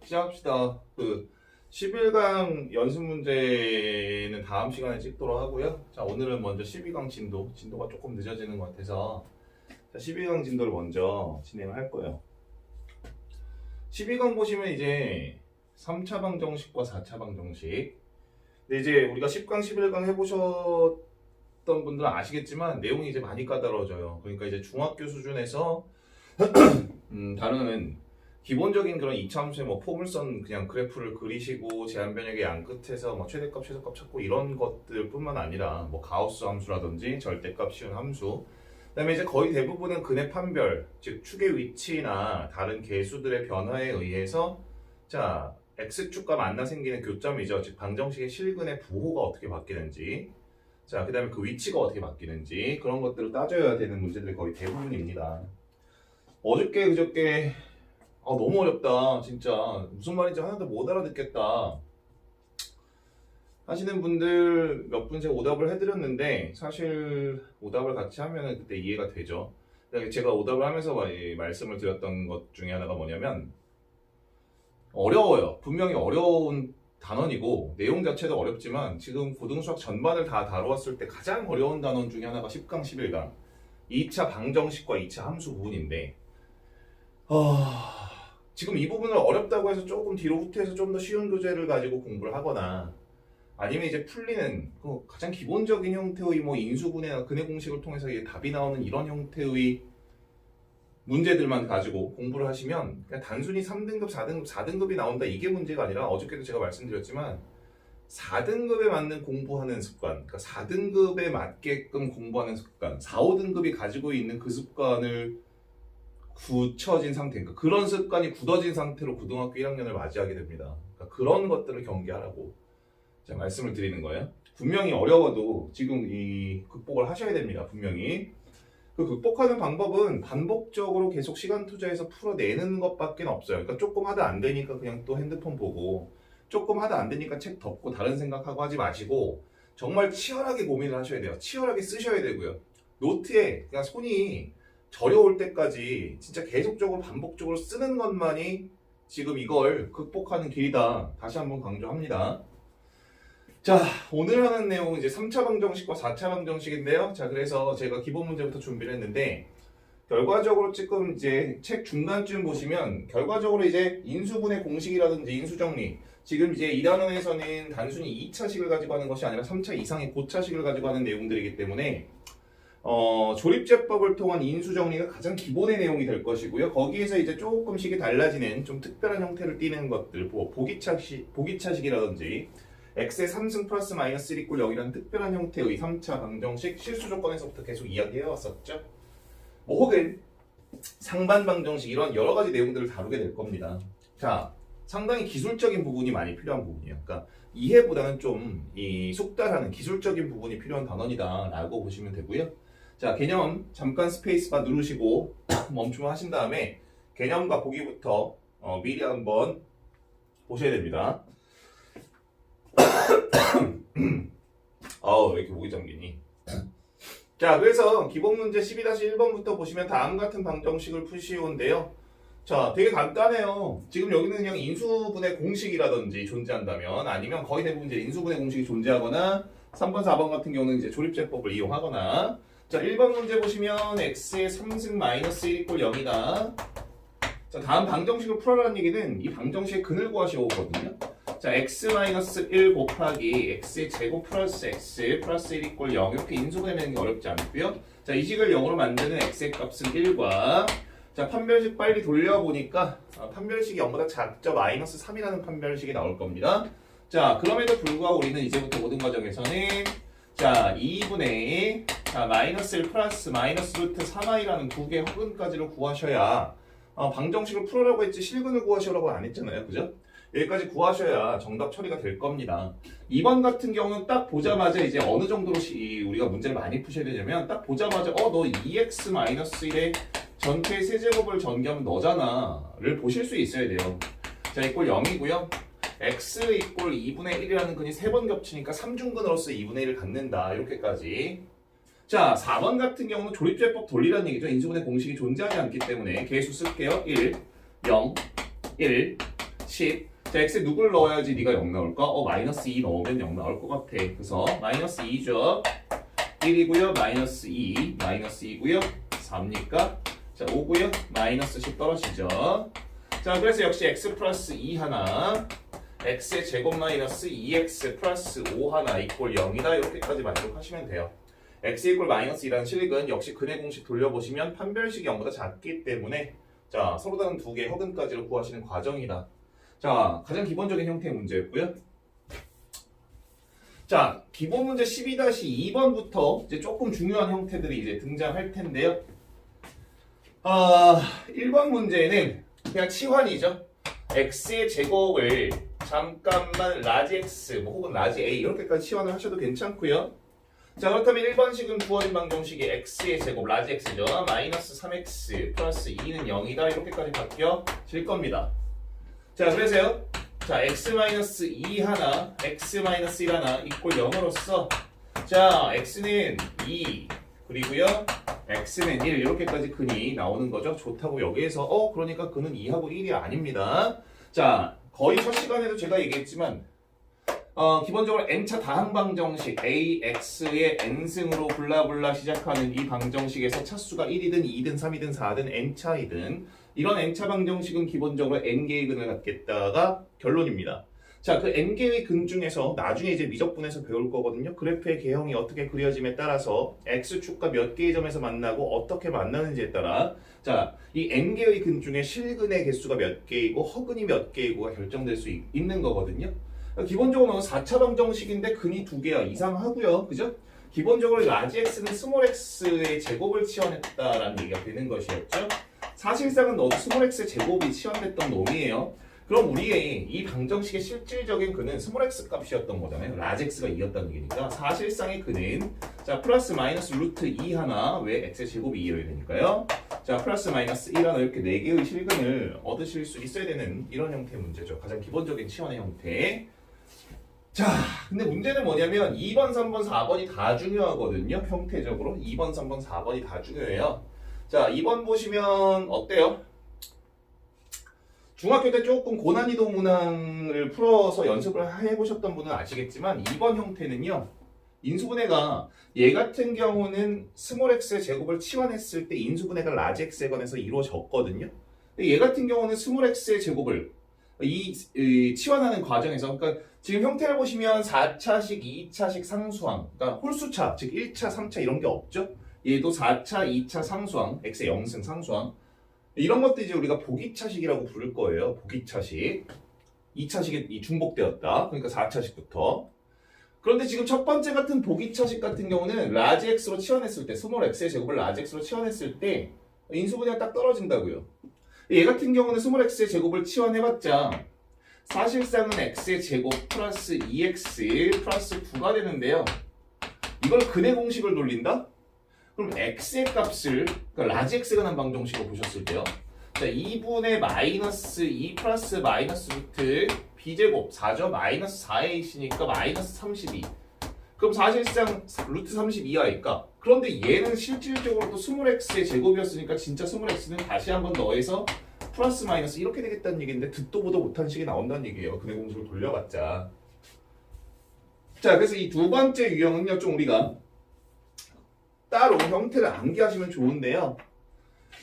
시작합시다. 11강 연습 문제는 다음 시간에 찍도록 하고요. 자, 오늘은 먼저 12강 진도가 조금 늦어지는 것 같아서 자, 12강 진도를 먼저 진행을 할 거예요. 12강 보시면 이제 3차 방정식과 4차 방정식. 근데 이제 우리가 10강, 11강 해보셨던 분들은 아시겠지만 내용이 이제 많이 까다로워져요. 그러니까 이제 중학교 수준에서 다루는 기본적인 그런 이차함수의 뭐 포물선 그냥 그래프를 그리시고 제한 변역의 양 끝에서 뭐 최대값, 최소값 찾고 이런 것들뿐만 아니라 뭐 가우스 함수라든지 절대값 쉬운 함수, 그다음에 이제 거의 대부분은 근의 판별, 즉 축의 위치나 다른 개수들의 변화에 의해서 자 x축과 만나 생기는 교점이죠. 즉 방정식의 실근의 부호가 어떻게 바뀌는지, 자 그다음에 그 위치가 어떻게 바뀌는지 그런 것들을 따져야 되는 문제들이 거의 대부분입니다. 어저께 그저께 너무 어렵다 진짜 무슨 말인지 하나도 못 알아듣겠다 하시는 분들 몇 분 제가 오답을 해드렸는데, 사실 오답을 같이 하면 그때 이해가 되죠. 제가 오답을 하면서 말씀을 드렸던 것 중에 하나가 뭐냐면, 어려워요. 분명히 어려운 단원이고 내용 자체도 어렵지만 지금 고등수학 전반을 다 다루었을 때 가장 어려운 단원 중에 하나가 10강, 11강 2차 방정식과 2차 함수 부분인데, 지금 이 부분을 어렵다고 해서 조금 뒤로 후퇴해서 좀 더 쉬운 교재를 가지고 공부를 하거나, 아니면 이제 풀리는 그 가장 기본적인 형태의 뭐 인수분해나 근해 공식을 통해서 이게 답이 나오는 이런 형태의 문제들만 가지고 공부를 하시면 그냥 단순히 3등급, 4등급이 나온다 이게 문제가 아니라, 어저께도 제가 말씀드렸지만 4등급에 맞는 공부하는 습관, 그러니까 4등급에 맞게끔 공부하는 습관, 4, 5등급이 가지고 있는 그 습관을 굳혀진 상태, 그러니까 그런 습관이 굳어진 상태로 고등학교 1학년을 맞이하게 됩니다. 그러니까 그런 것들을 경계하라고 제가 말씀을 드리는 거예요. 분명히 어려워도 지금 이 극복을 하셔야 됩니다. 분명히 그 극복하는 방법은 반복적으로 계속 시간 투자해서 풀어내는 것밖에 없어요. 그러니까 조금 하다 안 되니까 그냥 또 핸드폰 보고, 조금 하다 안 되니까 책 덮고 다른 생각하고 하지 마시고 정말 치열하게 고민을 하셔야 돼요. 치열하게 쓰셔야 되고요. 노트에 그냥 손이 저려올 때까지 진짜 계속적으로 반복적으로 쓰는 것만이 지금 이걸 극복하는 길이다. 다시 한번 강조합니다. 자, 오늘 하는 내용은 이제 3차 방정식과 4차 방정식인데요. 자, 그래서 제가 기본 문제부터 준비를 했는데, 결과적으로 지금 이제 책 중간쯤 보시면 결과적으로 이제 인수분해 공식이라든지 인수정리, 지금 이제 2단원에서는 단순히 2차식을 가지고 하는 것이 아니라 3차 이상의 고차식을 가지고 하는 내용들이기 때문에 조립제법을 통한 인수정리가 가장 기본의 내용이 될 것이고요. 거기에서 이제 조금씩 달라지는 좀 특별한 형태를 띠는 것들, 보기차식이라든지 x의 3승 플러스 마이너스 1 이꼴 0이라는 특별한 형태의 3차 방정식 실수 조건에서부터 계속 이야기해왔었죠. 뭐 혹은 상반 방정식, 이런 여러 가지 내용들을 다루게 될 겁니다. 자, 상당히 기술적인 부분이 많이 필요한 부분이에요. 그러니까 이해보다는 좀 이 숙달하는 기술적인 부분이 필요한 단원이다 라고 보시면 되고요. 자, 개념 잠깐 스페이스바 누르시고 멈춤을 하신 다음에 개념과 보기부터 미리 한번 보셔야 됩니다. 왜 이렇게 목이 잠기니? 자, 그래서 기본 문제 12-1번부터 보시면 다음 같은 방정식을 푸시온데요. 자, 되게 간단해요. 지금 여기는 그냥 인수분해 공식이라든지 존재한다면, 아니면 거의 대부분 이제 인수분해 공식이 존재하거나, 3번, 4번 같은 경우는 이제 조립제법을 이용하거나. 자, 1번 문제 보시면 x의 3승 마이너스 1 이꼴 0이다. 자, 다음 방정식을 풀어라는 얘기는 이 방정식의 근을 구하시오거든요. 자, x-1 곱하기 x의 제곱 플러스 x 플러스 1 이꼴 0, 이렇게 인수분해하는 게 어렵지 않고요. 자, 이 식을 0으로 만드는 x의 값은 1과, 자, 판별식 빨리 돌려보니까 판별식이 0보다 작죠. 마이너스 3이라는 판별식이 나올 겁니다. 자, 그럼에도 불구하고 우리는 이제부터 모든 과정에서는 자, 2분의 마이너스 1 플러스 마이너스 루트 3i라는 국의 허근까지를 구하셔야 방정식을 풀으라고 했지 실근을 구하시라고 안 했잖아요. 그죠? 여기까지 구하셔야 정답 처리가 될 겁니다. 2번 같은 경우는 딱 보자마자 이제 어느 정도로 우리가 문제를 많이 푸셔야 되냐면, 딱 보자마자 너 2x-1의 전체의 세제곱을 전개하면 너잖아 를 보실 수 있어야 돼요. 자, 이꼴 0이고요. x 이꼴 2분의 1이라는 근이 3번 겹치니까 3중근으로서 2분의 1을 갖는다. 이렇게까지. 자, 4번 같은 경우는 조립제법 돌리라는 얘기죠. 인수분해 공식이 존재하지 않기 때문에 개수 쓸게요. 1, 0, 1. 10. 자, x에 누굴 넣어야지 네가 0 나올까? 마이너스 2 넣으면 0 나올 것 같아. 그래서 마이너스 2죠. 1이고요. 마이너스 2. 마이너스 2고요. 4입니까? 자, 5고요. 마이너스 10 떨어지죠. 자, 그래서 역시 x 플러스 2 하나, x의 제곱 마이너스 2x 플러스 5 하나 이꼴 0이다. 이렇게까지 만족하시면 돼요. x 이꼴 마이너스 2라는 식은 역시 근의 공식 돌려보시면 판별식이 0보다 작기 때문에 자, 서로 다른 두 개의 허근까지로 구하시는 과정이다. 자, 가장 기본적인 형태의 문제였고요. 자, 기본 문제 12-2번부터 이제 조금 중요한 형태들이 이제 등장할 텐데요. 1번 문제는 그냥 치환이죠. x의 제곱을 잠깐만 라지 x 혹은 라지 a 이렇게까지 치환을 하셔도 괜찮고요. 자, 그렇다면 1번식은 부어진 방정식이 x의 제곱 라지 x죠. 마이너스 3x 플러스 2는 0이다. 이렇게까지 바뀌어질 겁니다. 자, 그래서요. 자, x-2 하나, x-1 하나 이꼴 0으로써 자, x는 2 그리고요. x는 1 이렇게까지 근이 나오는 거죠. 좋다고 여기에서 그러니까 근은 2하고 1이 아닙니다. 자, 거의 첫 시간에도 제가 얘기했지만 기본적으로 n차 다항 방정식 ax의 n승으로 블라블라 시작하는 이 방정식에서 차수가 1이든 2든 3이든 4든 n차이든 이런 n차 방정식은 기본적으로 n개의 근을 갖겠다가 결론입니다. 자, 그 n개의 근 중에서 나중에 이제 미적분에서 배울 거거든요. 그래프의 개형이 어떻게 그려짐에 따라서 x축과 몇 개의 점에서 만나고 어떻게 만나는지에 따라 자, 이 n개의 근 중에 실근의 개수가 몇 개이고 허근이 몇 개이고가 결정될 수 있는 거거든요. 기본적으로 4차 방정식인데 근이 2개야 이상하고요. 그죠? 기본적으로 라지 x는 스몰 x의 제곱을 치환했다라는 얘기가 되는 것이었죠. 사실상은 너도 스몰 x의 제곱이 치환됐던 놈이에요. 그럼 우리의 이 방정식의 실질적인 근은 스몰 x 값이었던 거잖아요. 라지 x가 2였다는 얘기니까 사실상의 근은 자 플러스 마이너스 루트 2 하나 왜 x의 제곱이 2를 되니까요. 자 플러스 마이너스 1 하나 이렇게 4개의 실근을 얻으실 수 있어야 되는 이런 형태의 문제죠. 가장 기본적인 치환의 형태. 자, 근데 문제는 뭐냐면 2번, 3번, 4번이 다 중요하거든요. 형태적으로 2번, 3번, 4번이 다 중요해요. 자, 2번 보시면 어때요? 중학교 때 조금 고난이도 문항을 풀어서 연습을 해보셨던 분은 아시겠지만 2번 형태는요. 인수분해가 얘 같은 경우는 스몰 x의 제곱을 치환했을 때 인수분해가 라지 x에 관해서 이루어졌거든요. 얘 같은 경우는 스몰 x의 제곱을 이 치환하는 과정에서 그러니까 지금 형태를 보시면 4차식, 2차식 상수항 그러니까 홀수차, 즉 1차, 3차 이런 게 없죠. 얘도 4차, 2차 상수항, x의 0승 상수항 이런 것도 이제 우리가 보기차식이라고 부를 거예요. 보기차식 2차식이 중복되었다. 그러니까 4차식부터 그런데 지금 첫 번째 같은 보기차식 같은 경우는 라지 x로 치환했을 때 스몰 x의 제곱을 라지 x로 치환했을 때 인수분해가 딱 떨어진다고요. 얘 같은 경우는 스몰 x의 제곱을 치환해봤자 사실상은 x의 제곱 플러스 2x 플러스 9가 되는데요. 이걸 근의 공식을 돌린다? 그럼 x의 값을 그러니까 라지 x가 난 방정식으로 보셨을 때요. 자, 2분의 마이너스 2 플러스 마이너스 루트 b제곱 4죠. 마이너스 4a시니까 마이너스 32. 그럼 사실상 루트 32i니까 그런데 얘는 실질적으로 또 스몰 x의 제곱이었으니까 진짜 스몰 x는 다시 한번 더해서 플러스 마이너스 이렇게 되겠다는 얘기인데 듣도 보도 못한 식이 나온다는 얘기예요. 근의 공식을 돌려봤자. 자, 그래서 이 두 번째 유형은요 좀 우리가 따로 형태를 암기하시면 좋은데요.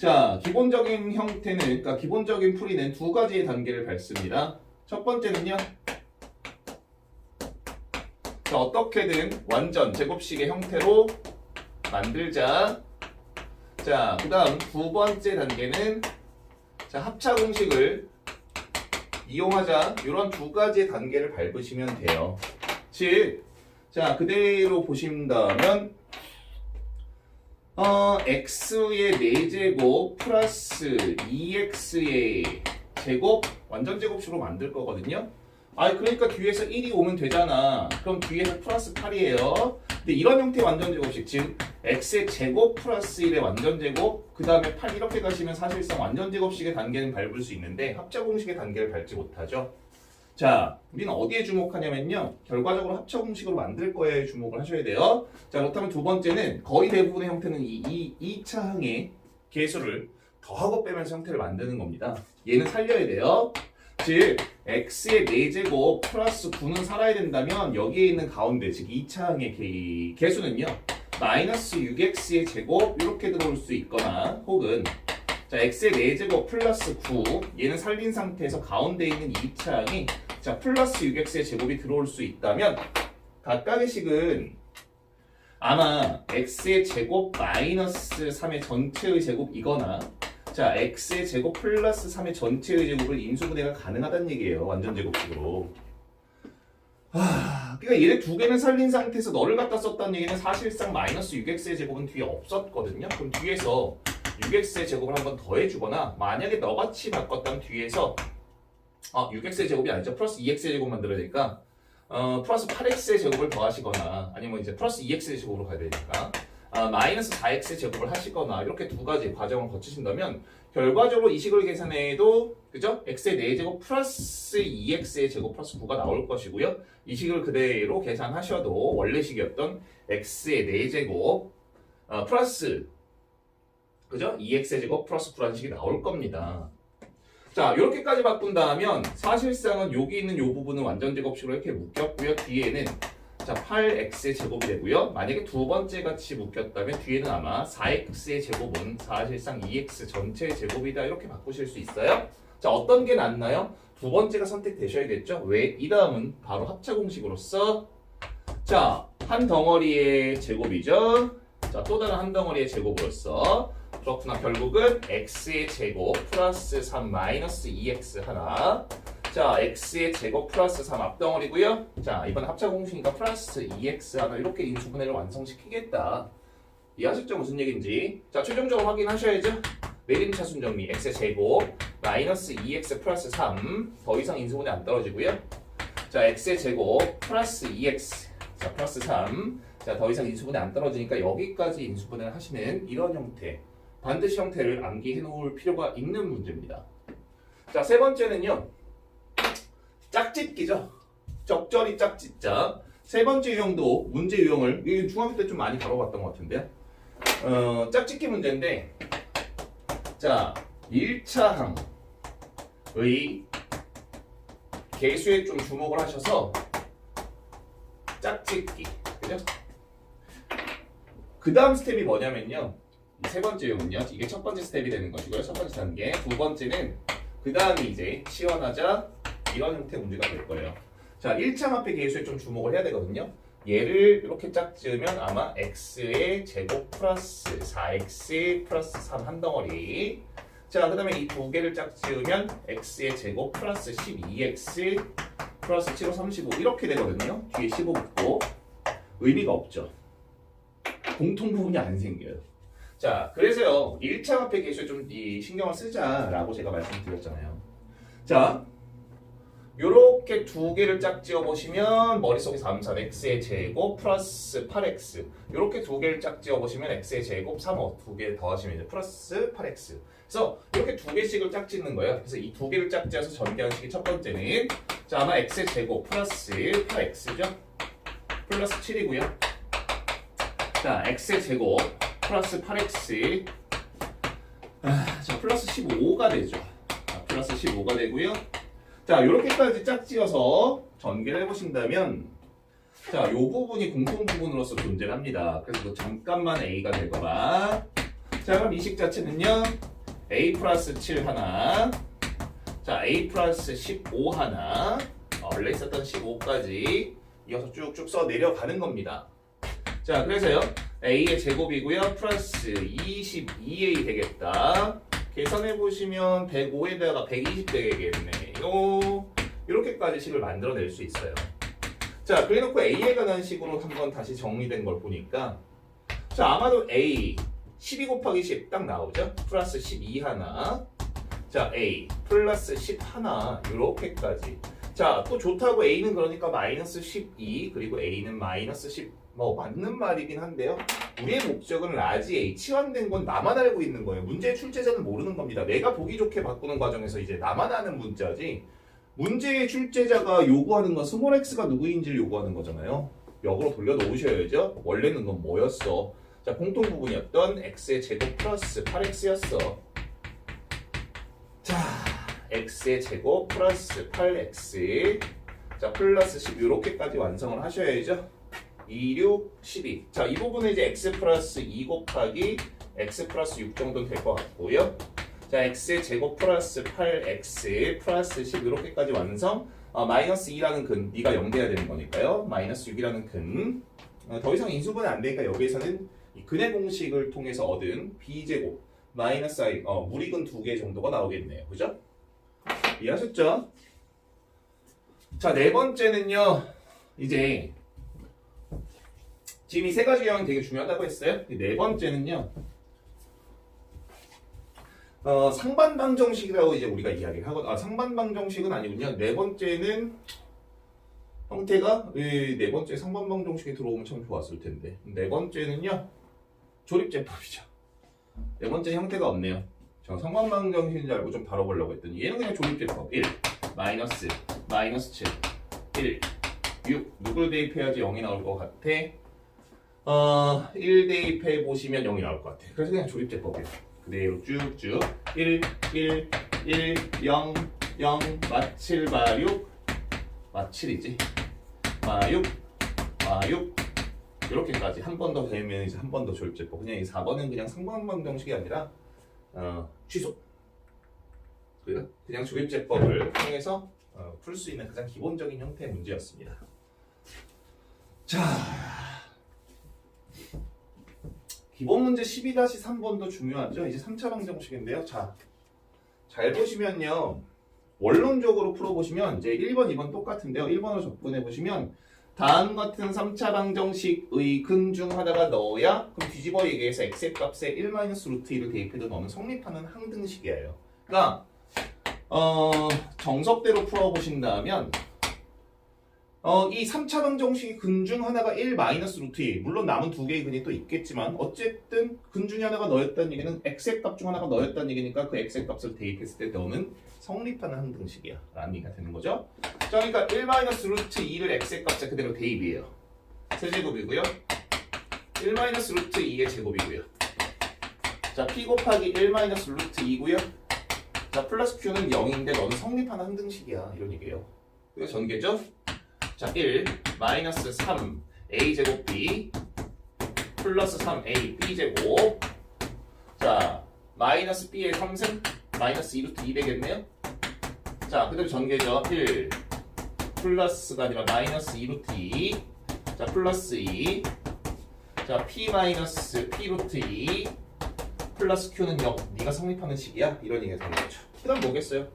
자, 기본적인 형태는 그러니까 기본적인 풀이는 두 가지의 단계를 밟습니다. 첫 번째는요. 자, 어떻게든 완전 제곱식의 형태로 만들자. 자, 그 다음 두 번째 단계는 자, 합차 공식을 이용하자. 이런 두 가지의 단계를 밟으시면 돼요. 즉, 자, 그대로 보신다면 x의 4제곱 플러스 2x의 제곱 완전 제곱식으로 만들 거거든요. 그러니까 뒤에서 1이 오면 되잖아. 그럼 뒤에서 플러스 8이에요. 근데 이런 형태의 완전 제곱식, 즉 x의 제곱 플러스 1의 완전 제곱, 그 다음에 8 이렇게 가시면 사실상 완전 제곱식의 단계는 밟을 수 있는데 합차 공식의 단계를 밟지 못하죠. 자, 우리는 어디에 주목하냐면요. 결과적으로 합차 공식으로 만들 거에 주목을 하셔야 돼요. 자, 그렇다면 두 번째는 거의 대부분의 형태는 이 2차항의 개수를 더하고 빼면서 형태를 만드는 겁니다. 얘는 살려야 돼요. 즉 x의 4제곱 플러스 9는 살아야 된다면 여기에 있는 가운데 즉 2차항의 개수는요 마이너스 6x의 제곱 이렇게 들어올 수 있거나 혹은 자 x의 4제곱 플러스 9 얘는 살린 상태에서 가운데 있는 2차항이 자 플러스 6x의 제곱이 들어올 수 있다면 각각의 식은 아마 x의 제곱 마이너스 3의 전체의 제곱이거나 자 x의 제곱 플러스 3의 전체의 제곱을 인수분해가 가능하다는 얘기예요. 완전 제곱식으로. 그러니까 얘네 두 개는 살린 상태에서 너를 갖다 썼다는 얘기는 사실상 마이너스 6x의 제곱은 뒤에 없었거든요. 그럼 뒤에서 6x의 제곱을 한번 더해주거나 만약에 너같이 바꿨다면 뒤에서 6x의 제곱이 아니죠. 플러스 2x의 제곱 만들어야 되니까 플러스 8x의 제곱을 더하시거나 아니면 이제 플러스 2x의 제곱으로 가야 되니까 마이너스 4x의 제곱을 하시거나 이렇게 두 가지 과정을 거치신다면 결과적으로 이 식을 계산해도 그죠? x의 4제곱 플러스 2x의 제곱 플러스 9가 나올 것이고요. 이 식을 그대로 계산하셔도 원래 식이었던 x의 4제곱 플러스 그죠? 2x의 제곱 플러스 9라는 식이 나올 겁니다. 자, 이렇게까지 바꾼다면 사실상은 여기 있는 이 부분은 완전 제곱식으로 이렇게 묶였고요. 뒤에는 자 8x의 제곱이 되고요. 만약에 두 번째 같이 묶였다면 뒤에는 아마 4x의 제곱은 사실상 2x 전체의 제곱이다 이렇게 바꾸실 수 있어요. 자, 어떤 게 낫나요? 두 번째가 선택되셔야겠죠. 왜? 이 다음은 바로 합차 공식으로서 자, 한 덩어리의 제곱이죠. 자, 또 다른 한 덩어리의 제곱으로서 그렇구나. 결국은 x의 제곱 플러스 3 마이너스 2x 하나 자 x의 제곱 플러스 3 앞덩어리고요. 자 이번에 합차 공식이니까 플러스 2x 하나 이렇게 인수분해를 완성시키겠다. 이해하셨죠? 무슨 얘기인지. 자 최종적으로 확인하셔야죠. 내림차순 정리 x의 제곱 마이너스 2x 플러스 3 더 이상 인수분해 안 떨어지고요. 자 x의 제곱 플러스 2x 자 플러스 3 자 더 이상 인수분해 안 떨어지니까 여기까지 인수분해를 하시는 이런 형태 반드시 형태를 암기해 놓을 필요가 있는 문제입니다. 자 세 번째는요. 짝짓기죠. 적절히 짝짓자. 세 번째 유형도 문제 유형을 이게 중학교 때 좀 많이 다뤄봤던 것 같은데요. 짝짓기 문제인데 자 1차항의 개수에 좀 주목을 하셔서 짝짓기 그죠? 그 다음 스텝이 뭐냐면요. 이 세 번째 유형은요. 이게 첫 번째 스텝이 되는 것이고요. 첫 번째 단계. 두 번째는 그 다음이 이제 시원하자 이런 형태의 문제가 될 거예요. 자, 1차 합의 개수에 좀 주목을 해야 되거든요. 얘를 이렇게 짝지으면 아마 x의 제곱 플러스 4x 플러스 3 한 덩어리. 자, 그 다음에 이 두 개를 짝지으면 x의 제곱 플러스 12x 플러스 7, 5, 35 이렇게 되거든요. 뒤에 15 붙고 의미가 없죠. 공통 부분이 안 생겨요. 자, 그래서요. 1차 합의 개수에 좀 이 신경을 쓰자라고 제가 말씀드렸잖아요. 자, 요렇게 두 개를 짝지어 보시면 머릿속에 3, 4 x의 제곱 플러스 8x 요렇게 두 개를 짝지어 보시면 x의 제곱 3, 5 두 개 더하시면 이제 플러스 8x 그래서 이렇게 두 개씩을 짝짓는 거예요. 그래서 이 두 개를 짝지어서 전개하는 식이 첫 번째는 자 아마 x의 제곱 플러스 8x죠. 플러스 7이고요. 자 x의 제곱 플러스 8x 자 플러스 15가 되죠. 플러스 15가 되고요. 자, 요렇게까지 짝지어서 전개를 해보신다면 자, 요 부분이 공통 부분으로서 존재를 합니다. 그래서 잠깐만 A가 될 거라. 자, 그럼 이 식 자체는요. A 플러스 7 하나 자, A 플러스 15 하나 원래 있었던 15까지 이어서 쭉쭉 써 내려가는 겁니다. 자, 그래서요. A의 제곱이고요. 플러스 22A 되겠다. 계산해보시면 105에다가 120 되겠네요. 이렇게까지 식을 만들어낼 수 있어요. 자, 그래놓고 A에 관한 식으로 한번 다시 정리된 걸 보니까 자, 아마도 A 12 곱하기 10 딱 나오죠? 플러스 12 하나 자, A 플러스 10 하나 이렇게까지 자, 또 좋다고 A는 그러니까 마이너스 12 그리고 A는 마이너스 10 뭐 맞는 말이긴 한데요. 우리의 목적은 라지 A 치환된 건 나만 알고 있는 거예요. 문제의 출제자는 모르는 겁니다. 내가 보기 좋게 바꾸는 과정에서 이제 나만 아는 문자지 문제의 출제자가 요구하는 건 스몰 x가 누구인지를 요구하는 거잖아요. 역으로 돌려놓으셔야죠. 원래는 건 뭐였어? 자, 공통 부분이었던 x의 제곱 플러스 8x였어. 자, x의 제곱 플러스 8x 자 플러스 10 이렇게까지 완성을 하셔야죠. 2, 6, 12. 자, 이 부분은 이제 x 플러스 2 곱하기 x 플러스 6 정도는 될 것 같고요. 자, x의 제곱 플러스 8x 플러스 10 이렇게까지 완성. 마이너스 2라는 근, 2가 0 돼야 되는 거니까요. 마이너스 6이라는 근. 더 이상 인수분해 안 되니까 여기에서는 이 근의 공식을 통해서 얻은 b제곱 마이너스 i, 무리근 2개 정도가 나오겠네요. 그죠? 이해하셨죠? 자, 네 번째는요. 이제 지금 이 세 가지 유형이 되게 중요하다고 했어요. 네 번째는요. 상반방정식이라고 이제 우리가 이야기를 하거든요. 상반방정식은 아니군요. 네 번째는 형태가 네 번째 상반방정식이 들어오면 참 좋았을 텐데. 네 번째는요. 조립제법이죠. 네 번째 형태가 없네요. 저 상반방정식인 줄 알고 좀 다뤄보려고 했더니 얘는 그냥 조립제법. 1, 마이너스 7, 1, 6 누굴 대입해야지 0이 나올 것 같아? 1 대입해 보시면 0이 나올 것 같아. 그래서 그냥 조립제법이에요. 그대로 쭉쭉 1, 1, 1, 0, 0, 마7, 마6, 마7이지. 마6, 마6 이렇게까지 한 번 더 되면 이제 한 번 더 조립제법. 그냥 이 4번은 그냥 상반방정식이 아니라 취소. 그냥 조립제법을 통해서 풀 수 있는 가장 기본적인 형태의 문제였습니다. 자, 기본 문제 12-3번도 중요하죠. 이제 3차 방정식인데요. 자, 잘 보시면요. 원론적으로 풀어보시면 이제 1번, 2번 똑같은데요. 1번으로 접근해보시면 다음 같은 3차 방정식의 근 중 하나가 넣어야 그럼 뒤집어 얘기해서 x의 값에 1-루트 2를 대입해도 너는 성립하는 항등식이에요. 그러니까 정석대로 풀어보신다면 이 3차 방정식의 근 중 하나가 1-루트 2 물론 남은 두 개의 근이 또 있겠지만 어쨌든 근 중에 하나가 너였다는 얘기는 x의 값 중 하나가 너였다는 얘기니까 그 x의 값을 대입했을 때 너는 성립하는 항등식이야 라는 얘기가 되는 거죠. 자, 그러니까 1-루트 2를 x의 값에 그대로 대입이에요. 세제곱이고요. 1-루트 2의 제곱이고요. 자, p 곱하기 1-루트 2고요. 자, 플러스 q는 0인데 너는 성립하는 항등식이야 이런 얘기예요. 이거 전개죠? 자, 1 마이너스 3 a 제곱 b 플러스 3a b 제곱. 자, 마이너스 b의 3승 마이너스 2루트 2 되겠네요. 자, 그대로 전개죠. 1 플러스가 아니라 마이너스 2루트 2. 자, 플러스 2. 자, p 마이너스 p 루트 2 플러스 q는 0. 네가 성립하는 식이야 이런 얘기가 되는 거죠. 그 다음 뭐겠어요?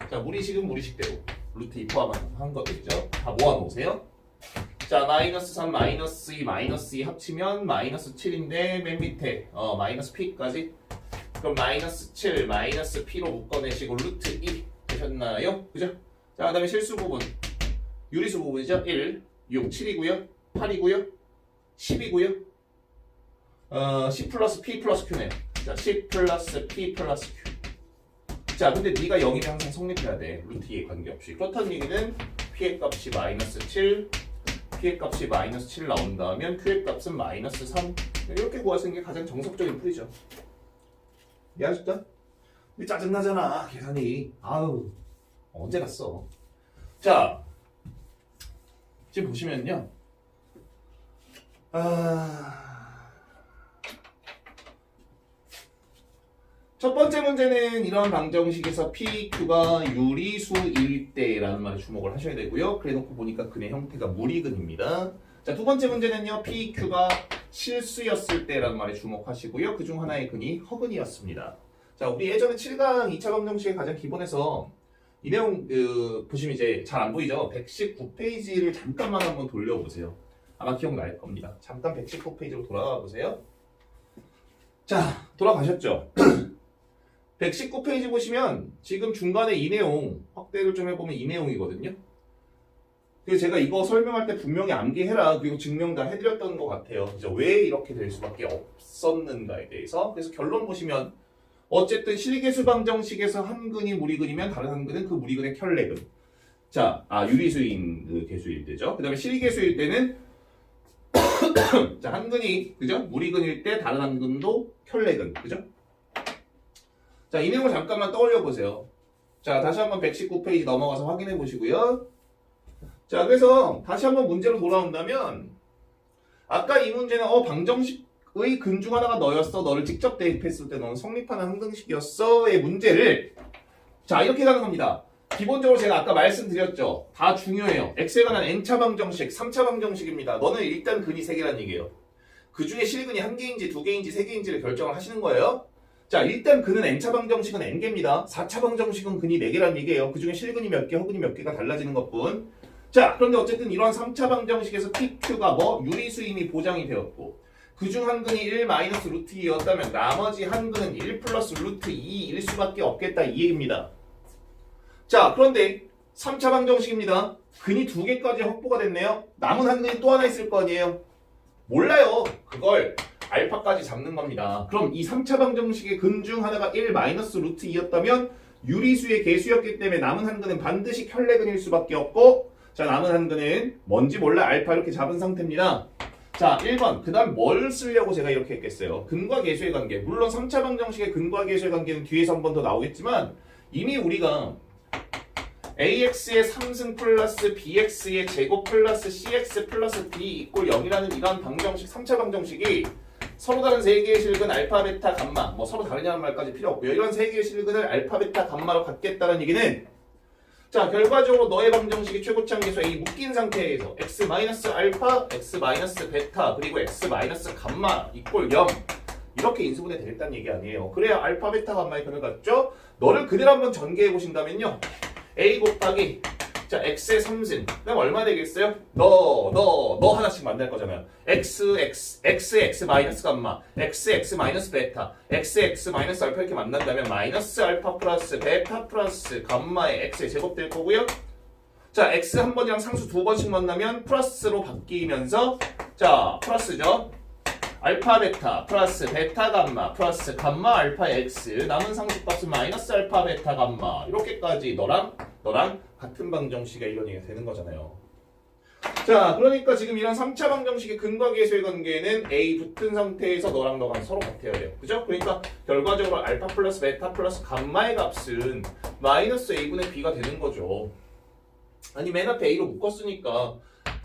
자, 무리식은 무리식대로 루트 2 포함한 것들이죠. 다 모아놓으세요. 자, 마이너스 3, 마이너스 2, 마이너스 2 합치면 마이너스 7인데 맨 밑에 마이너스 p까지. 그럼 마이너스 7, 마이너스 p로 묶어내시고 루트 2 되셨나요? 그죠? 자, 그 다음에 실수 부분 유리수 부분이죠. 1, 6, 7이고요 8이고요 10이고요 10 플러스 p 플러스 q네요. 자, 10 플러스 p 플러스 q. 자, 근데 네가 0이면 항상 성립해야 돼. 루트 2에 관계없이. 그렇다는 얘기는 p의 값이 마이너스 7, p의 값이 마이너스 7 나온다면 q의 값은 마이너스 3. 이렇게 구하시는 게 가장 정석적인 풀이죠. 이해하셨죠? 근데 짜증나잖아 계산이. 아우 언제 갔어. 자, 지금 보시면요. 첫 번째 문제는 이런 방정식에서 PQ가 유리수일 때라는 말에 주목을 하셔야 되고요. 그래놓고 보니까 근의 형태가 무리근입니다. 자, 두 번째 문제는요. PQ가 실수였을 때라는 말에 주목하시고요. 그중 하나의 근이 허근이었습니다. 자, 우리 예전에 7강 2차 방정식의 가장 기본에서 이 내용 보시면 이제 잘 안 보이죠? 119페이지를 잠깐만 한번 돌려보세요. 아마 기억날 겁니다. 잠깐 119페이지로 돌아가 보세요. 자, 돌아가셨죠? 119페이지 보시면 지금 중간에 이 내용 확대를 좀 해보면 이 내용이거든요. 그래서 제가 이거 설명할 때 분명히 암기해라 그리고 증명 다 해드렸던 것 같아요. 그래서 왜 이렇게 될 수밖에 없었는가에 대해서. 그래서 결론 보시면 어쨌든 실계수 방정식에서 한 근이 무리근이면 다른 한 근은 그 무리근의 켤레근. 자, 유리수인 그 개수일 때죠. 그 다음에 실계수일 때는 자, 한 근이 그죠? 무리근일 때 다른 한 근도 켤레근. 그죠? 자, 이 내용을 잠깐만 떠올려 보세요. 자, 다시 한번 119페이지 넘어가서 확인해 보시고요. 자, 그래서 다시 한번 문제로 돌아온다면 아까 이 문제는 방정식의 근 중 하나가 너였어. 너를 직접 대입했을 때 너는 성립하는 항등식이었어의 문제를 자, 이렇게 가는 겁니다. 기본적으로 제가 아까 말씀드렸죠. 다 중요해요. x에 관한 n차 방정식, 3차 방정식입니다. 너는 일단 근이 3개란 얘기예요. 그 중에 실근이 1개인지 2개인지 3개인지를 결정을 하시는 거예요. 자, 일단 근은 n차 방정식은 n개입니다. 4차 방정식은 근이 4개란 얘기예요. 그 중에 실근이 몇 개, 허근이 몇 개가 달라지는 것뿐. 자, 그런데 어쨌든 이러한 3차 방정식에서 PQ가 유리수 이미 보장이 되었고 그 중 한 근이 1 마이너스 루트 2였다면 나머지 한 근은 1 플러스 루트 2일 수밖에 없겠다 이 얘기입니다. 자, 그런데 3차 방정식입니다. 근이 2개까지 확보가 됐네요. 남은 한 근이 또 하나 있을 거 아니에요. 몰라요. 그걸 알파까지 잡는 겁니다. 그럼 이 3차 방정식의 근 중 하나가 1 마이너스 루트 2였다면 유리수의 개수였기 때문에 남은 한 근은 반드시 혈내근일 수밖에 없고 자, 남은 한 근은 뭔지 몰라 알파 이렇게 잡은 상태입니다. 자, 1번. 그 다음 뭘 쓰려고 제가 이렇게 했겠어요. 근과 계수의 관계. 물론 3차 방정식의 근과 계수의 관계는 뒤에서 한 번 더 나오겠지만 이미 우리가 AX의 3승 플러스 BX의 제곱 플러스 CX 플러스 D 이꼴 0이라는 이러한 방정식 3차 방정식이 서로 다른 3개의 실근 알파, 베타, 감마 서로 다르냐는 말까지 필요 없고요. 이런 3개의 실근을 알파, 베타, 감마로 갖겠다는 얘기는 자, 결과적으로 너의 방정식이 최고치 계수 A 묶인 상태에서 x 마이너스 알파, x 마이너스 베타, 그리고 x 마이너스 감마 이꼴 0 이렇게 인수분해 되겠다는 얘기 아니에요. 그래야 알파, 베타, 감마의 근을 갖죠. 너를 그대로 한번 전개해 보신다면요. A 곱하기 자, x의 3승 그럼 얼마 되겠어요? 너 하나씩 만날 거잖아요. x 마이너스 감마, x 마이너스 베타, x 마이너스 알파 이렇게 만난다면 마이너스 알파 플러스 베타 플러스 감마의 x의 제곱 될 거고요. 자, x 한 번이랑 상수 2번씩 만나면 플러스로 바뀌면서 자, 플러스죠. 알파 베타 플러스 베타 감마 플러스 감마 알파 x 남은 상수값은 마이너스 알파 베타 감마 이렇게까지 너랑 같은 방정식의 이런 얘기가 되는 거잖아요. 자, 그러니까 지금 이런 3차 방정식의 근과 계수의 관계는 A 붙은 상태에서 너랑 서로 같아야 돼요. 그죠? 그러니까 결과적으로 알파 플러스 베타 플러스 감마의 값은 마이너스 A분의 B가 되는 거죠. 아니, 맨 앞에 A로 묶었으니까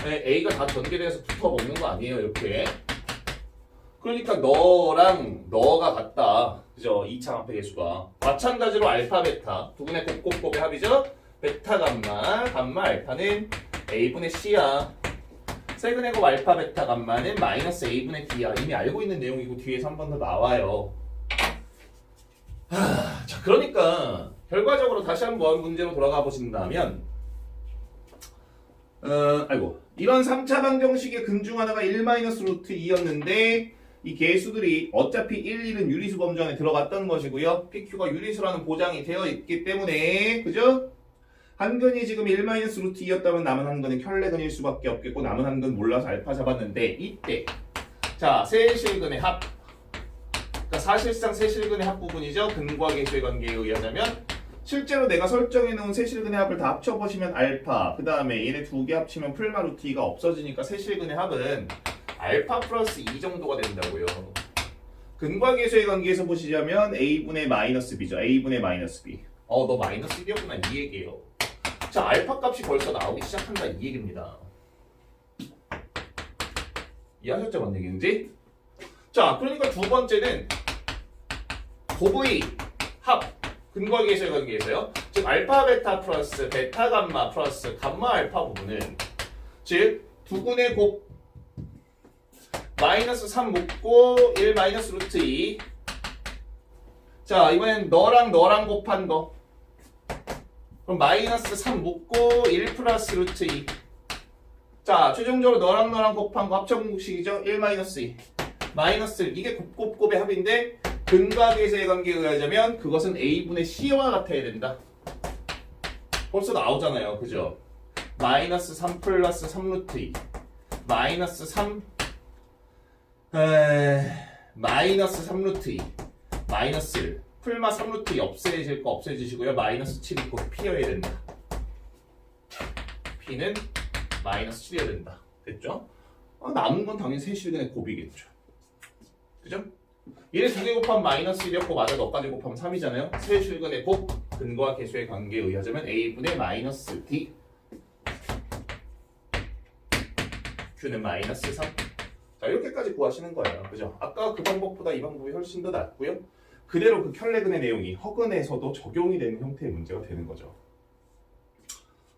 A가 다 전개돼서 붙어 먹는 거 아니에요, 이렇게. 그러니까 너랑 너가 같다. 그죠? 2차 합의 계수가. 마찬가지로 알파, 베타. 두 분의 곱곱곱의 합이죠? 베타, 감마, 알파는 A분의 C야. 세근의 곱 알파, 베타, 감마는 마이너스 A분의 D야. 이미 알고 있는 내용이고 뒤에서 한 번 더 나와요. 자, 그러니까 결과적으로 다시 한번 문제로 돌아가 보신다면 이런 3차 방정식의 근 중 하나가 1 마이너스 루트 2였는데 이 개수들이 어차피 1, 1은 유리수 범주 안에 들어갔던 것이고요. PQ가 유리수라는 보장이 되어 있기 때문에 그죠? 한 근이 지금 1 마이너스 루트 2였다면 남은 한 근은 혈내근일 수밖에 없겠고 남은 한 근 몰라서 알파 잡았는데 이때 자, 세 실근의 합 그러니까 사실상 세 실근의 합 부분이죠. 근과 계수의 관계에 의하자면 실제로 내가 설정해 놓은 세 실근의 합을 다 합쳐보시면 알파 그 다음에 얘네 2개 합치면 풀마 루트 2가 없어지니까 세 실근의 합은 알파 플러스 2 정도가 된다고요. 근과 계수의 관계에서 보시자면 A분의 마이너스 B죠. A분의 마이너스 B. 너 마이너스 1이었구나 이 얘기예요. 자, 알파 값이 벌써 나오기 시작한다 이 얘기입니다. 이해하셨죠? 뭔 얘기인지? 자, 그러니까 두 번째는 곱의 합 근과 계수의 관계에서요. 즉 알파 베타 플러스 베타 감마 플러스 감마 알파 부분은 즉 두근의 곱 마이너스 3 묶고 1 마이너스 루트 2 자, 이번엔 너랑 곱한 거 그럼 마이너스 3 묶고 1 플러스 루트 2 자, 최종적으로 너랑 곱한 거 합쳐공식이죠. 1 마이너스 2 마이너스 1 이게 곱의 합인데 근과 계수의 관계에 의하자면 그것은 A분의 C와 같아야 된다. 벌써 나오잖아요. 그죠? 마이너스 3 플러스 3 루트 2 마이너스 3 마이너스 3 루트 2 마이너스 1 풀마 3 루트 2 없애질 거 없애주시고요. 마이너스 7 있고 P여야 된다. P는 마이너스 7이어야 된다. 됐죠? 남은 건 당연히 세 실근의 곱이겠죠. 그죠? 얘네 두 개 곱하면 마이너스 1이었고 맞아 너까지 곱하면 3이잖아요. 세 실근의 곱 근과 계수의 관계에 의하자면 a분의 마이너스 d q는 마이너스 3. 자, 이렇게까지 구하시는 거예요. 그죠? 아까 그 방법보다 이 방법이 훨씬 더 낫고요. 그대로 그 켈레근의 내용이 허근에서도 적용이 되는 형태의 문제가 되는 거죠.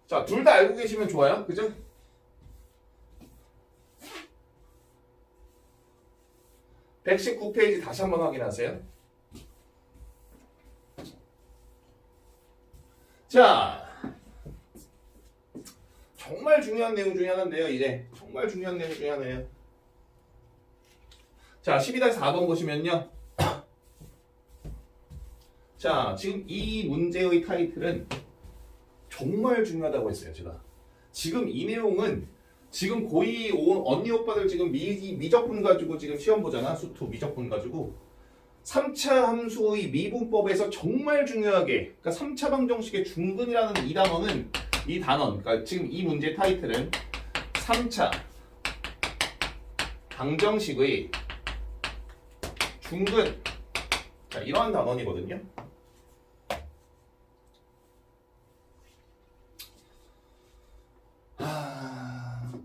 자, 둘 다 알고 계시면 좋아요. 그죠? (119페이지) 다시 한번 확인하세요. 자, 정말 중요한 내용 중에 하나인데요. 이제 정말 중요한 내용 중에 하나예요. 자, 12-4번 보시면요. 자, 지금 이 문제의 타이틀은 정말 중요하다고 했어요, 제가. 지금 이 내용은 지금 고2 언니 오빠들 지금 미적분 가지고 지금 시험 보잖아. 수투 미적분 가지고 3차 함수의 미분법에서 정말 중요하게, 그러니까 3차 방정식의 중근이라는 이 단어는, 이 단원, 그러니까 지금 이 문제 타이틀은 3차 방정식의 중근, 자, 이러한 단원이거든요.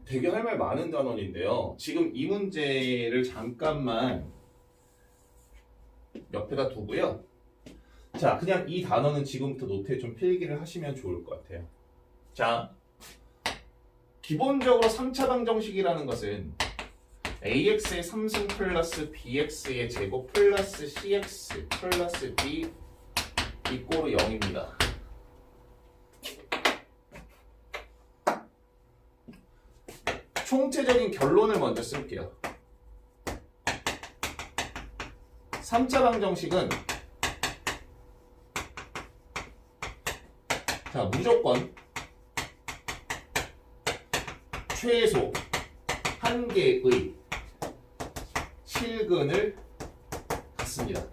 되게 할 말 많은 단원인데요. 지금 이 문제를 잠깐만 옆에다 두고요. 자, 그냥 이 단어는 지금부터 노트에 좀 필기를 하시면 좋을 것 같아요. 자, 기본적으로 3차 방정식이라는 것은 ax의 3승 플러스 bx의 제곱 플러스 cx 플러스 d 이꼬르 0입니다. 총체적인 결론을 먼저 쓸게요. 3차 방정식은 자, 무조건 최소 한 개의 실근을 갖습니다.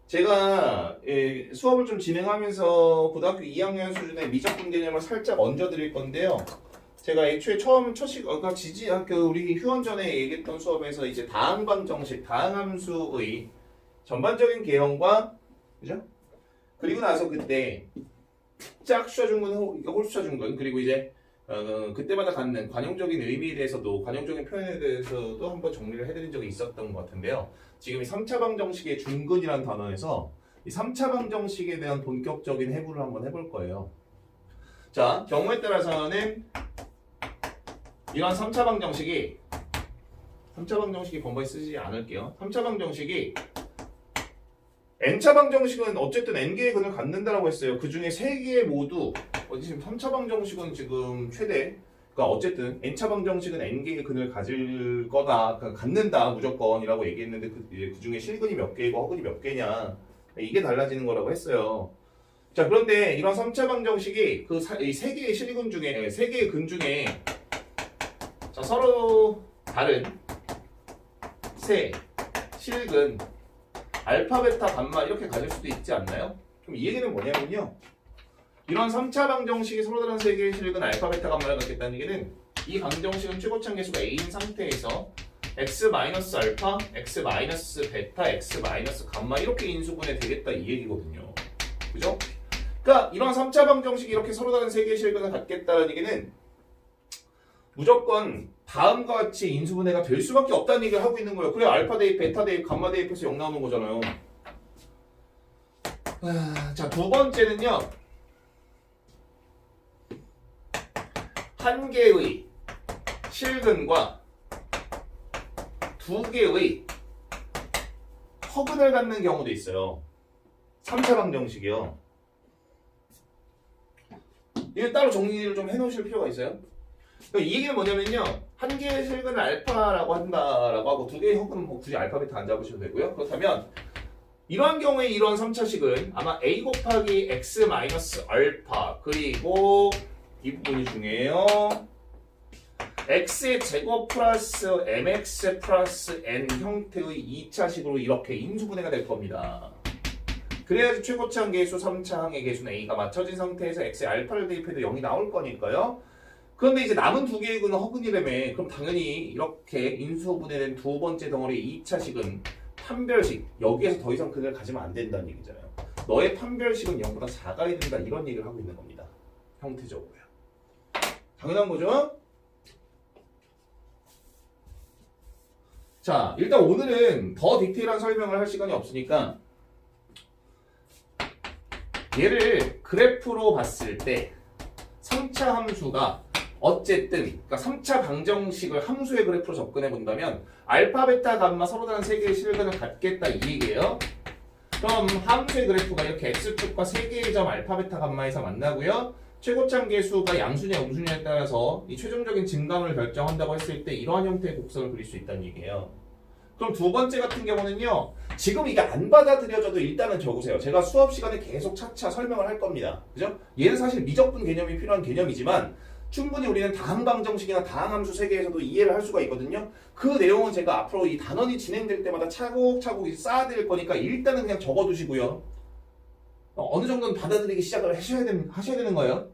제가 수업을 좀 진행하면서 고등학교 2학년 수준의 미적분 개념을 살짝 얹어드릴 건데요. 제가 애초에 처음 우리 휴원 전에 얘기했던 수업에서 이제 다항방정식, 다항함수의 전반적인 개념과, 그죠? 그리고 나서 그때 짝수차 중근, 홀수차 중근, 그리고 이제 그때마다 갖는 관용적인 의미에 대해서도, 관용적인 표현에 대해서도 한번 정리를 해드린 적이 있었던 것 같은데요. 지금 이 3차 방정식의 중근이라는 단어에서 이 3차 방정식에 대한 본격적인 해부를 한번 해볼 거예요. 자, 경우에 따라서는 이런 3차 방정식이 번번이 쓰지 않을게요. 3차 방정식이 n차 방정식은 어쨌든 n개의 근을 갖는다라고 했어요. 그 중에 3개 모두 지금 3차 방정식은 지금 최대, 그러니까 어쨌든 n차 방정식은 n개의 근을 가질 거다, 그러니까 갖는다 무조건이라고 얘기했는데 그 중에 실근이 몇 개이고 허근이 몇 개냐, 이게 달라지는 거라고 했어요. 자, 그런데 이런 3차 방정식이 그 이 3개의 실근 중에, 3개의 근 중에 자, 서로 다른 세 실근 알파, 베타, 감마 이렇게 가질 수도 있지 않나요? 그럼 이 얘기는 뭐냐면요. 이런 3차 방정식이 서로 다른 세 개의 실근 알파, 베타, 감마를 갖겠다는 얘기는 이 방정식은 최고차항 계수가 a인 상태에서 x-알파, x-베타, x-감마 이렇게 인수분해 되겠다 이 얘기거든요. 그죠? 그러니까 이런 3차 방정식이 이렇게 서로 다른 세 개의 실근을 갖겠다는 얘기는 무조건 다음과 같이 인수분해가 될 수밖에 없다는 얘기를 하고 있는 거예요. 그래, 알파 대입, 베타 대입, 감마 대입해서 0 나오는 거잖아요. 자, 두 번째는요. 한 개의 실근과 두 개의 허근을 갖는 경우도 있어요. 3차 방정식이요. 이거 따로 정리를 좀 해놓으실 필요가 있어요. 이 얘기는 뭐냐면요. 한 개의 실근을 알파라고 한다라고 하고 두 개의 허근은 뭐 굳이 알파, 베타 안 잡으셔도 되고요. 그렇다면 이러한 경우에 이런 3차식은 아마 a 곱하기 x 마이너스 알파 그리고 이 부분이 중요해요. x의 제곱 플러스 mx 플러스 n 형태의 2차식으로 이렇게 인수분해가 될 겁니다. 그래야지 최고차항 계수 3차항의 계수는 a가 맞춰진 상태에서 x의 알파를 대입해도 0이 나올 거니까요. 그런데 이제 남은 두 개의 근은 허근이라며, 그럼 당연히 이렇게 인수분해된 두 번째 덩어리 2차식은 판별식, 여기에서 더 이상 근을 가지면 안 된다는 얘기잖아요. 너의 판별식은 0보다 작아야 된다 이런 얘기를 하고 있는 겁니다. 형태적으로요. 당연한 거죠? 자, 일단 오늘은 더 디테일한 설명을 할 시간이 없으니까 얘를 그래프로 봤을 때 3차 함수가 어쨌든 그러니까 3차 방정식을 함수의 그래프로 접근해 본다면 알파, 베타, 감마 서로 다른 세 개의 실근을 갖겠다 이 얘기예요. 그럼 함수의 그래프가 이렇게 x축과 세 개의 점 알파, 베타, 감마에서 만나고요. 최고점 계수가 양수냐 음수냐에 따라서 이 최종적인 증감을 결정한다고 했을 때 이러한 형태의 곡선을 그릴 수 있다는 얘기예요. 그럼 두 번째 같은 경우는요. 지금 이게 안 받아들여져도 일단은 적으세요. 제가 수업 시간에 계속 차차 설명을 할 겁니다. 그죠? 얘는 사실 미적분 개념이 필요한 개념이지만 충분히 우리는 다항방정식이나 다항함수 세계에서도 이해를 할 수가 있거든요. 그 내용은 제가 앞으로 이 단원이 진행될 때마다 차곡차곡 쌓아드릴 거니까 일단은 그냥 적어두시고요. 어느 정도는 받아들이기 시작을 하셔야 되는 거예요.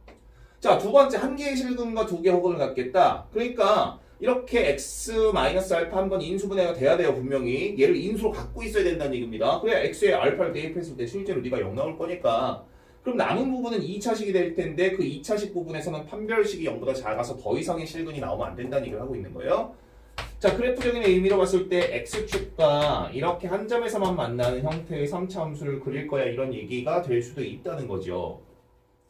자, 두 번째, 한 개의 실근과 두 개의 허근을 갖겠다. 그러니까 이렇게 x-알파 한번 인수분해가 돼야 돼요. 분명히 얘를 인수로 갖고 있어야 된다는 얘기입니다. 그래야 x에 알파를 대입했을 때 실제로 네가 0 나올 거니까. 그럼 남은 부분은 2차식이 될 텐데 그 2차식 부분에서는 판별식이 0보다 작아서 더 이상의 실근이 나오면 안 된다는 얘기를 하고 있는 거예요. 자, 그래프적인 의미로 봤을 때 x축과 이렇게 한 점에서만 만나는 형태의 3차 함수를 그릴 거야 이런 얘기가 될 수도 있다는 거죠.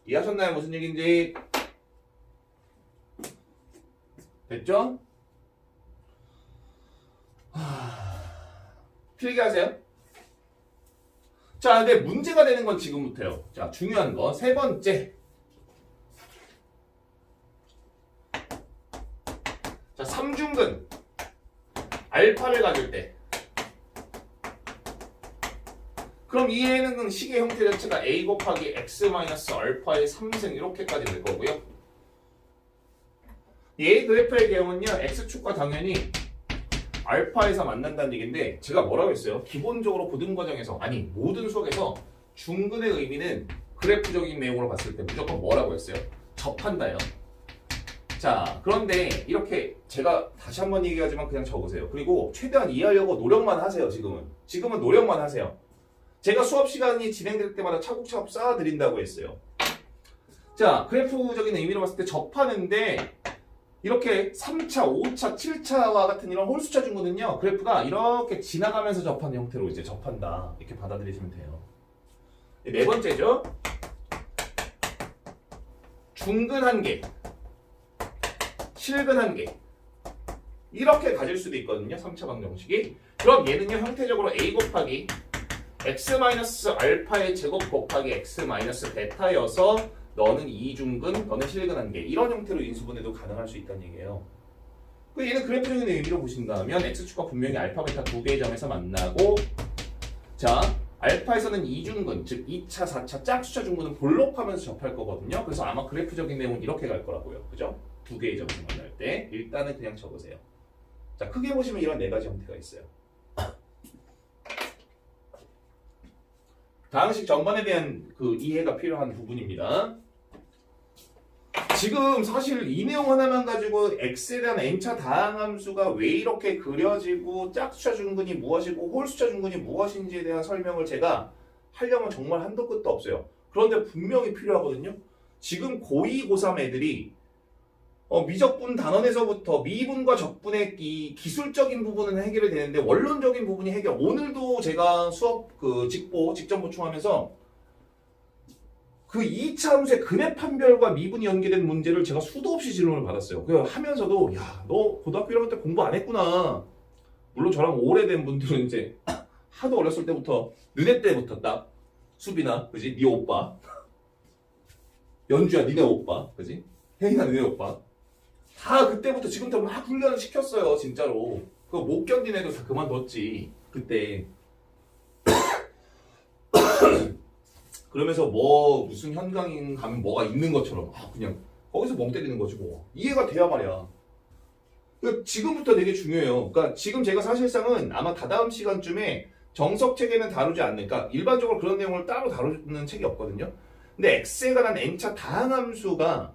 이해하셨나요? 무슨 얘기인지? 됐죠? 필기하세요. 자, 근데 문제가 되는 건 지금부터요. 자, 중요한 거 세 번째. 자, 삼중근 알파를 가질 때 그럼 이해는 식의 형태 자체가 a 곱하기 x-알파의 3승 이렇게까지 될 거고요. 얘 그래프의 경우는요. x축과 당연히 알파에서 만난다는 얘기인데 제가 뭐라고 했어요? 기본적으로 고등과정에서 아니 모든 수학에서 중근의 의미는 그래프적인 내용으로 봤을 때 무조건 뭐라고 했어요? 접한다요. 자, 그런데 이렇게 제가 다시 한번 얘기하지만 그냥 적으세요. 그리고 최대한 이해하려고 노력만 하세요. 지금은 노력만 하세요. 제가 수업 시간이 진행될 때마다 차곡차곡 쌓아드린다고 했어요. 자, 그래프적인 의미로 봤을 때 접하는데 이렇게 3차, 5차, 7차와 같은 이런 홀수차 중근은요. 그래프가 이렇게 지나가면서 접하는 형태로 이제 접한다. 이렇게 받아들이시면 돼요. 네 번째죠. 중근 한 개, 실근 한 개. 이렇게 가질 수도 있거든요. 3차 방정식이. 그럼 얘는요. 형태적으로 a 곱하기 x-알파의 제곱 곱하기 x-베타여서 너는 2중근, 너는 실근 한 개. 이런 형태로 인수분해도 가능할 수 있다는 얘기예요. 얘는 그래프적인 의미로 보신다면 x축과 분명히 알파, 베타 두 개의 점에서 만나고 자, 알파에서는 2중근, 즉 2차, 4차 짝수차 중근은 볼록하면서 접할 거거든요. 그래서 아마 그래프적인 내용은 이렇게 갈 거라고요. 그죠? 두 개의 점에서 만날 때 일단은 그냥 적으세요. 자, 크게 보시면 이런 네 가지 형태가 있어요. 다항식 전반에 대한 그 이해가 필요한 부분입니다. 지금 사실 이 내용 하나만 가지고 x에 대한 n차 다항함수가 왜 이렇게 그려지고 짝수차 중근이 무엇이고 홀수차 중근이 무엇인지에 대한 설명을 제가 하려면 정말 한도 끝도 없어요. 그런데 분명히 필요하거든요. 지금 고2, 고3 애들이 미적분 단원에서부터 미분과 적분의 이 기술적인 부분은 해결이 되는데 원론적인 부분이 해결. 오늘도 제가 수업 직전 보충하면서 그 2차 함수의 근해 판별과 미분이 연계된 문제를 제가 수도 없이 질문을 받았어요. 그 하면서도 야, 너 고등학교 1학년 때 공부 안 했구나. 물론 저랑 오래된 분들은 이제 하도 어렸을 때부터 너네 때부터 딱 수빈아, 그지? 네 오빠, 연주야, 니네 오빠, 그지? 혜인아, 니네 오빠. 다 그때부터 지금부터 막 훈련을 시켰어요, 진짜로. 그거 못 견딘 애들 다 그만뒀지, 그때. 그러면서 무슨 현강인 가면 뭐가 있는 것처럼 그냥 거기서 멍 때리는 거지 뭐. 이해가 돼야 말이야. 그러니까 지금부터 되게 중요해요. 그러니까 지금 제가 사실상은 아마 다다음 시간쯤에 정석 체계는 다루지 않는, 그러니까 일반적으로 그런 내용을 따로 다루는 책이 없거든요. 근데 x에 관한 n차 다항함수가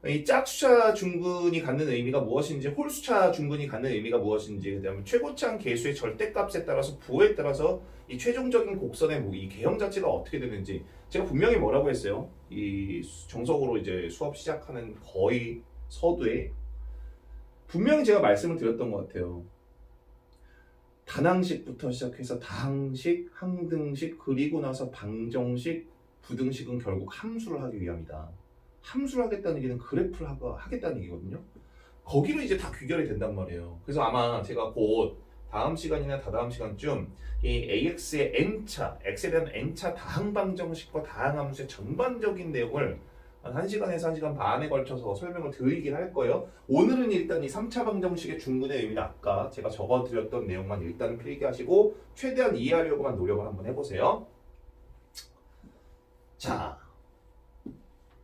이 짝수차 중근이 갖는 의미가 무엇인지, 홀수차 중근이 갖는 의미가 무엇인지, 그다음에 최고차항 계수의 절대값에 따라서 부호에 따라서 이 최종적인 곡선의 이 개형 자체가 어떻게 되는지 제가 분명히 뭐라고 했어요. 이 정석으로 이제 수업 시작하는 거의 서두에 분명히 제가 말씀을 드렸던 것 같아요. 단항식부터 시작해서 다항식, 항등식, 그리고 나서 방정식, 부등식은 결국 함수를 하기 위함이다. 함수를 하겠다는 얘기는 그래프를 하겠다는 얘기거든요. 거기로 이제 다 귀결이 된단 말이에요. 그래서 아마 제가 곧 다음 시간이나 다다음 시간쯤 이 AX의 N차, X에 대한 N차 다항방정식과 다항함수의 전반적인 내용을 한 1시간에서 1시간 반에 걸쳐서 설명을 드리긴 할 거예요. 오늘은 일단 이 3차 방정식의 중근의 의미는 아까 제가 적어드렸던 내용만 일단 필기하시고 최대한 이해하려고만 노력을 한번 해보세요. 자,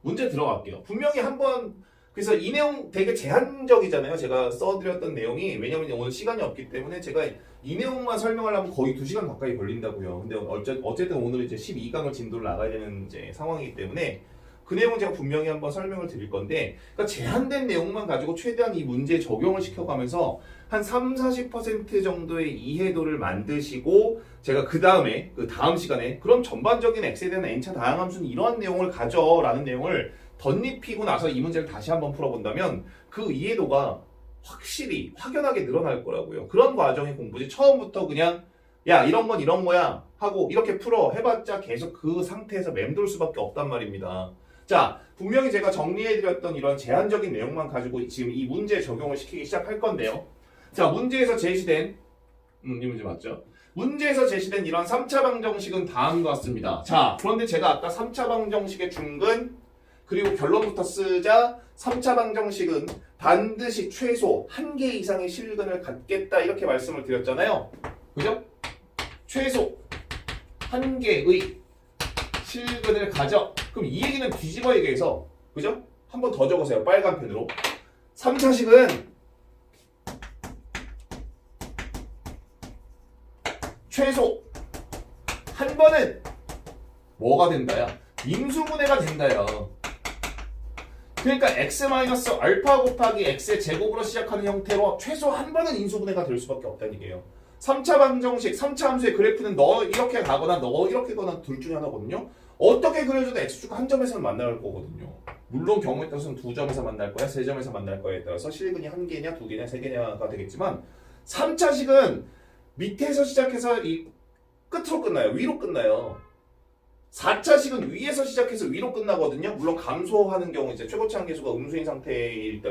문제 들어갈게요. 분명히 한번 그래서 이 내용 되게 제한적이잖아요. 제가 써드렸던 내용이. 왜냐면 오늘 시간이 없기 때문에 제가 이 내용만 설명하려면 거의 2시간 가까이 걸린다고요. 근데 어쨌든 오늘 이제 12강을 진도를 나가야 되는 이제 상황이기 때문에 그 내용은 제가 분명히 한번 설명을 드릴 건데, 그러니까 제한된 내용만 가지고 최대한 이 문제에 적용을 시켜가면서 한 30-40% 정도의 이해도를 만드시고 제가 그 다음 시간에 그럼 전반적인 X에 대한 N차 다항함수는 이러한 내용을 가져라는 내용을 덧입히고 나서 이 문제를 다시 한번 풀어본다면 그 이해도가 확실히 확연하게 늘어날 거라고요. 그런 과정의 공부지 처음부터 그냥 야 이런 건 이런 거야 하고 이렇게 풀어 해봤자 계속 그 상태에서 맴돌 수밖에 없단 말입니다. 자, 분명히 제가 정리해드렸던 이런 제한적인 내용만 가지고 지금 이 문제에 적용을 시키기 시작할 건데요. 자, 문제에서 제시된 이 문제 맞죠? 문제에서 제시된 이런 3차 방정식은 다음과 같습니다. 자, 그런데 제가 아까 3차 방정식의 중근 그리고 결론부터 쓰자 3차 방정식은 반드시 최소 1개 이상의 실근을 갖겠다 이렇게 말씀을 드렸잖아요. 그죠? 최소 1개의 실근을 가져. 그럼 이 얘기는 뒤집어 얘기해서 그죠? 한 번 더 적으세요. 빨간 펜으로. 3차식은 최소 한 번은 뭐가 된다야? 인수분해가 된다요. 그러니까 x-알파 곱하기 x의 제곱으로 시작하는 형태로 최소 한 번은 인수분해가 될 수밖에 없다는 얘기예요. 3차 방정식, 3차 함수의 그래프는 너 이렇게 가거나 너 이렇게 가거나 둘 중에 하나거든요. 어떻게 그려줘도 x축과 한 점에서는 만날 거거든요. 물론 경우에 따라서는 두 점에서 만날 거야, 세 점에서 만날 거에 따라서 실근이 한 개냐, 두 개냐, 세 개냐가 되겠지만 3차식은 밑에서 시작해서 이 끝으로 끝나요. 위로 끝나요. 4차식은 위에서 시작해서 위로 끝나거든요. 물론 감소하는 경우 이제 최고차항 계수가 음수인 상태일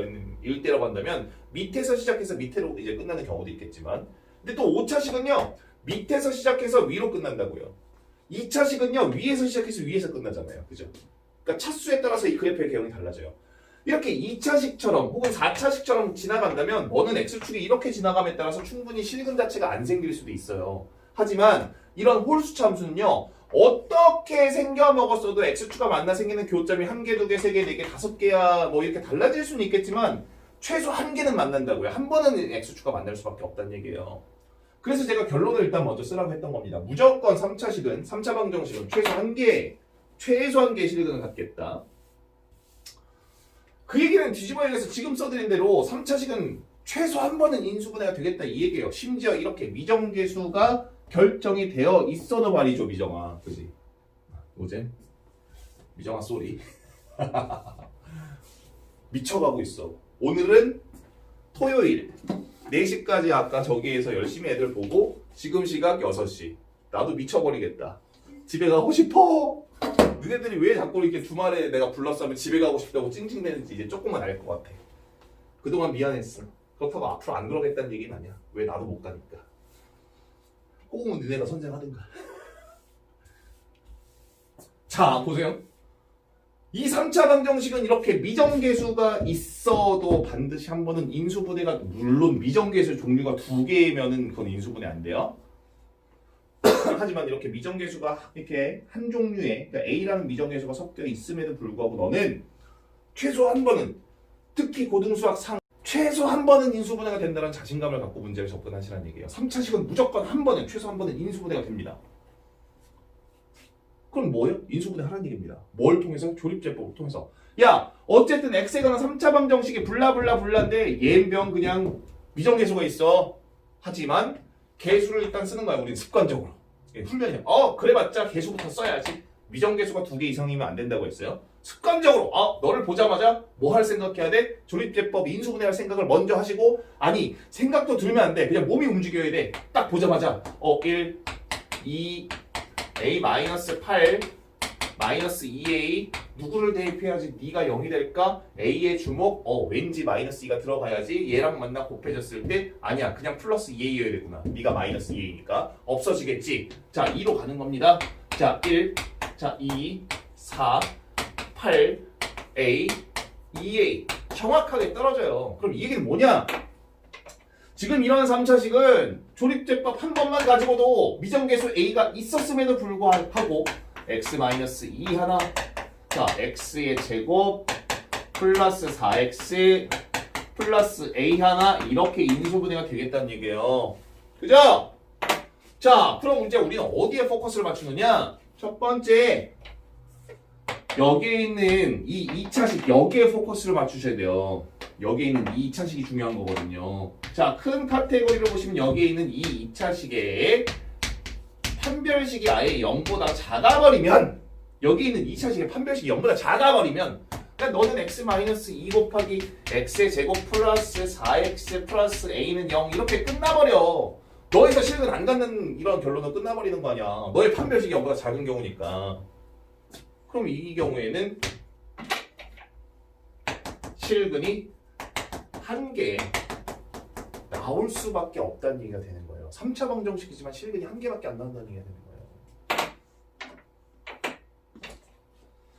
때라고 한다면 밑에서 시작해서 밑으로 이제 끝나는 경우도 있겠지만, 근데 또 5차식은요 밑에서 시작해서 위로 끝난다고요. 2차식은요 위에서 시작해서 위에서 끝나잖아요. 그죠? 그러니까 차수에 따라서 이 그래프의 개형이 달라져요. 이렇게 2차식처럼 혹은 4차식처럼 지나간다면 뭐는 x축이 이렇게 지나감에 따라서 충분히 실근 자체가 안 생길 수도 있어요. 하지만 이런 홀수차 함수는요 어떻게 생겨 먹었어도 x축과 만나 생기는 교점이 1개, 2개, 3개, 4개, 5개야 뭐 이렇게 달라질 수는 있겠지만 최소 1개는 만난다고요. 한 번은 x축과 만날 수밖에 없다는 얘기예요. 그래서 제가 결론을 일단 먼저 쓰라고 했던 겁니다. 무조건 3차식은 3차 방정식은 최소 1개 실근을 갖겠다. 그 얘기는 뒤집어 얘기해서 지금 써드린 대로 3차식은 최소 한 번은 인수분해가 되겠다 이 얘기예요. 심지어 이렇게 미정계수가 결정이 되어 있어도 말이죠. 미정아, 그지? 뭐지? 미정아 쏘리. 미쳐가고 있어. 오늘은 토요일 4시까지 아까 저기에서 열심히 애들 보고 지금 시각 6시. 나도 미쳐버리겠다. 집에 가고 싶어. 너네들이 왜 자꾸 이렇게 주말에 내가 불렀으면 집에 가고 싶다고 찡찡대는지 이제 조금만 알 것 같아. 그동안 미안했어. 그렇다고 앞으로 안 그러겠다는 얘기는 아니야. 왜 나도 못 가니까. 꼭은 너네가 선생하든가. 자, 보세요. 이 3차 방정식은 이렇게 미정계수가 있어도 반드시 한 번은 인수분해가, 물론 미정계수 종류가 2개면은 그건 인수분해 안 돼요. 하지만 이렇게 미정계수가 이렇게 한 종류의, 그러니까 A라는 미정계수가 섞여 있음에도 불구하고 너는 최소 한 번은, 특히 고등수학 최소 한 번은 인수분해가 된다는 자신감을 갖고 문제를 접근하시라는 얘기예요. 3차식은 무조건 한 번은, 최소 한 번은 인수분해가 됩니다. 그럼 뭐예요? 인수분해 하라는 얘기입니다. 뭘 통해서? 조립제법을 통해서. 야, 어쨌든 x에 관한 3차 방정식이 블라블라인데 얘는 그냥 미정계수가 있어. 하지만 계수를 일단 쓰는 거야. 우리는 습관적으로. 훈련이야. 그래봤자 계수부터 써야지. 미정계수가 2개 이상이면 안 된다고 했어요. 습관적으로 너를 보자마자 뭐 할 생각해야 돼? 조립제법 인수분해할 생각을 먼저 하시고 아니 생각도 들면 안 돼. 그냥 몸이 움직여야 돼. 딱 보자마자 1, 2, a-8 마이너스 2a 누구를 대입해야지 네가 0이 될까? a의 주목 왠지 마이너스 2가 들어가야지 얘랑 만나 곱해졌을 때 아니야 그냥 플러스 2a여야 되구나. 네가 마이너스 2a니까 없어지겠지. 자 2로 가는 겁니다. 자 1, 자 2, 4, 8, a, 2a 정확하게 떨어져요. 그럼 이 얘기는 뭐냐? 지금 이런 3차식은 조립제법 한 번만 가지고도 미정계수 a가 있었음에도 불구하고 x-2 하나 자 x의 제곱 플러스 4x 플러스 a 하나 이렇게 인수분해가 되겠다는 얘기예요. 그죠? 자 그럼 이제 우리는 어디에 포커스를 맞추느냐? 첫 번째 여기에 있는 이 2차식 여기에 포커스를 맞추셔야 돼요. 여기에 있는 이 2차식이 중요한 거거든요. 자, 큰 카테고리를 보시면 여기에 있는 이 2차식의 판별식이 아예 0보다 작아버리면 여기 있는 2차식의 판별식이 0보다 작아버리면 그러니까 너는 x-2 곱하기 x의 제곱 플러스 4x 플러스 a는 0 이렇게 끝나버려. 너에서 실근 안 갖는 이런 결론은 끝나버리는 거 아니야. 너의 판별식이 0보다 작은 경우니까. 그럼 이 경우에는 실근이 한 개 나올 수밖에 없다는 얘기가 되는 거예요. 3차 방정식이지만 실근이 한 개밖에 안 나온다는 얘기가 되는 거예요.